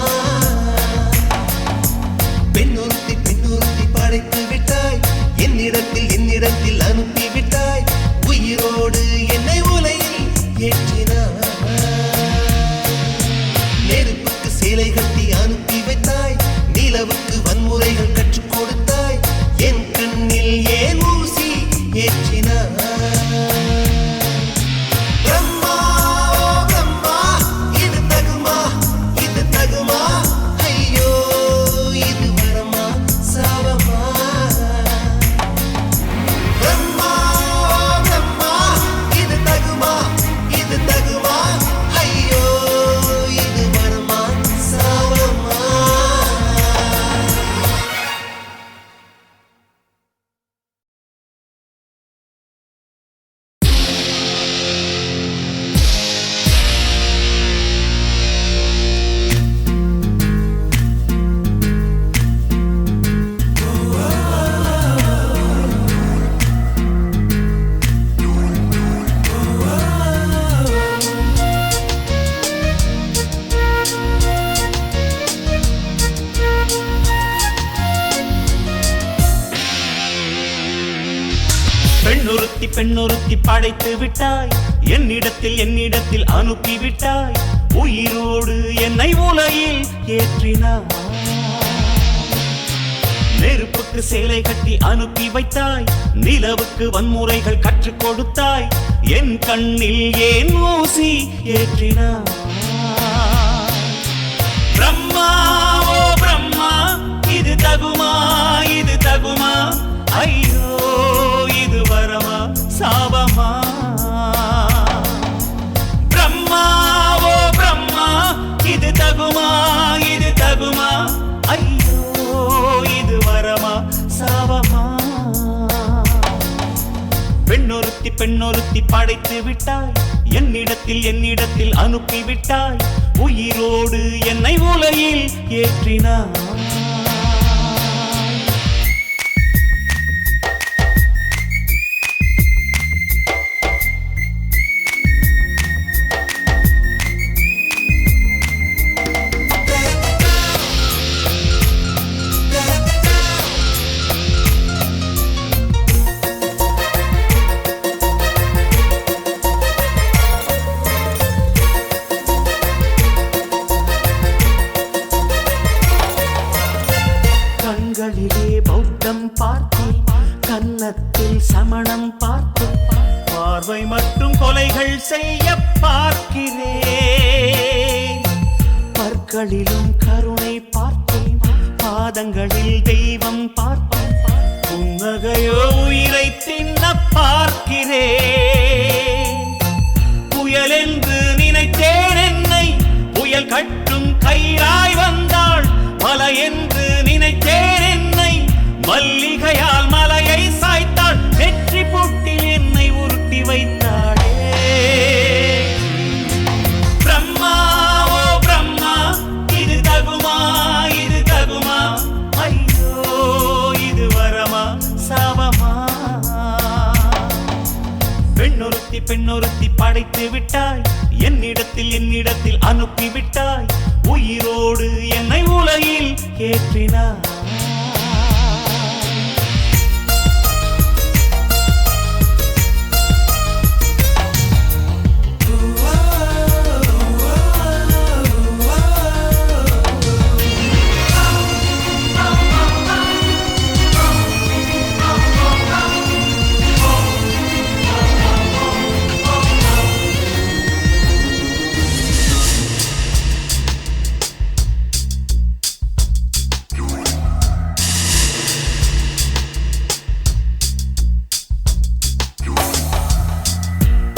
பெண்ணொருத்தி பெண்ணொருத்தி படைத்து விட்டாய், என்னிடத்தில் அனுப்பி விட்டாய், உயிரோடு என்னை உலையில் ஏற்றினாய். நெருப்புக்கு சேலை கட்டி அனுப்பி வைத்தாய், நிலவுக்கு வன்முறைகள் கற்றுக் கொடுத்தாய், என் கண்ணில் ஏன் ஊசி ஏற்றினாய். பிரம்மா பிரம்மா இது தகுமா, இது தகுமா, ஐயோ இது வரமா சாபமா. பிரம்மா பிரம்மா இது தகுமா, இது தகுமா, ஐயோ இது வரமா சாபமா. பெண்ணொருத்தி பெண்ணொருத்தி படைத்து விட்டாய், என்னிடத்தில் அனுப்பி விட்டாய், உயிரோடு என்னை உலையில் ஏற்றினாய். நெருப்புக்கு சேலை கட்டி அனுப்பி வைத்தாய், நிலவுக்கு வன்முறைகள் கற்றுக் கொடுத்தாய், என் கண்ணில் ஏன் ஊசி ஏற்றினாய். பிரம்மா ஓ பிரம்மா இது தகுமா, இது தகுமா, ஐயோ இது வரமா சாபமா. பிரம்மா ஓ பிரம்மா இது தகுமா, இது தகுமா, ஐயோ இது வரமா சாபமா. பெண்ணொருத்தி பெண்ணொருத்தி படைத்து விட்டாய், என்னிடத்தில் அனுப்பி விட்டாய், உயிரோடு என்னை உலையில் ஏற்றினாய். கண்களிலே பௌத்தம் பார்த்தேன், கன்னத்தில் சமணம் பார்த்தேன், பார்வை மட்டும் கொலைகள் செய்ய பார்க்கிறேன். பற்களிலும் கருணை பார்த்தேன், பாதங்களில் தெய்வம் பார்த்தேன், புன்னகையோ உயிரை தின்ன பார்க்கிறேன். புயல் என்று நினைத்தேன் என்னை, புயல் கட்டும் கயிறாய் வந்தாள். மலை என்று நினைத்தேன் என்னை, மல்லிகையால் மலையை சாய்த்தாள். வெற்றி பூட்டில் என்னை உருட்டி வைத்தாளே. பிரம்மா ஓ பிரம்மா, இது தகுமா இது தகுமா? ஐயோ இது வரமா சாபமா? பெண்ணொருத்தி படைத்து விட்டாய், என்னிடத்தில் அனுப்பி விட்டாய். உயிரோடு என்னை உலகில் ஏற்றினாய்.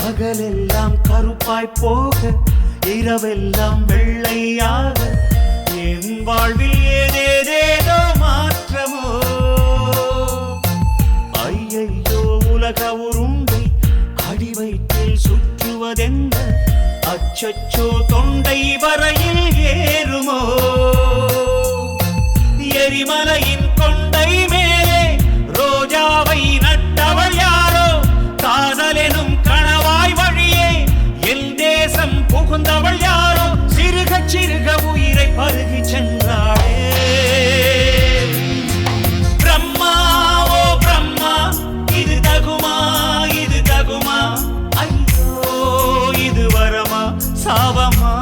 பகலெல்லாம் கருப்பாய் போக, இரவெல்லாம் வெள்ளையாக, என் வாழ்வில் ஏதேதேதோ மாற்றமோ. ஐயையோ உலக உருண்டை அடிவயிற்றில் சுற்றுவதென்ன, அச்சச்சோ தொண்டை வரையில் ஏறுமோ. எரிமலையின் கொண்டை மேலே ரோஜாவை நட்டவள் யாரோ, காதலெனும் கணவாய் வழியே என் தேசம் புகுந்தவள் யாரோ. சிறுக சிறுக உயிரை பருகி சென்றாளே. பிரம்மா ஓ பிரம்மா, இது தகுமா இது தகுமா? ஐயோ இது வரமா சாபமா?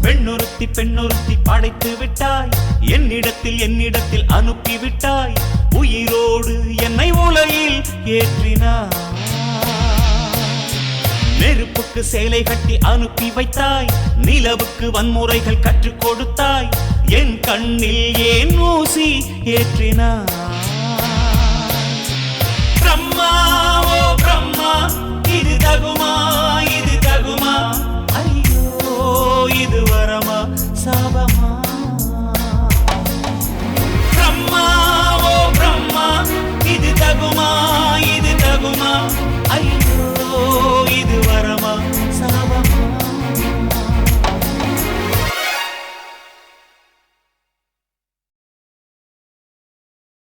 பெண்ணொருத்தி படைத்து விட்டாய், என்னிடத்தில் அனுப்பி விட்டாய். உயிரோடு என்னை உலகில் ஏற்றினாய். நெருப்புக்கு சேலை கட்டி அனுப்பி வைத்தாய், நிலவுக்கு வன்முறைகள் கற்றுக் கொடுத்தாய். என் கண்ணில் ஏன் ஊசி ஏற்றினாய்? பிரம்மா ஓ பிரம்மா, இது தகுமா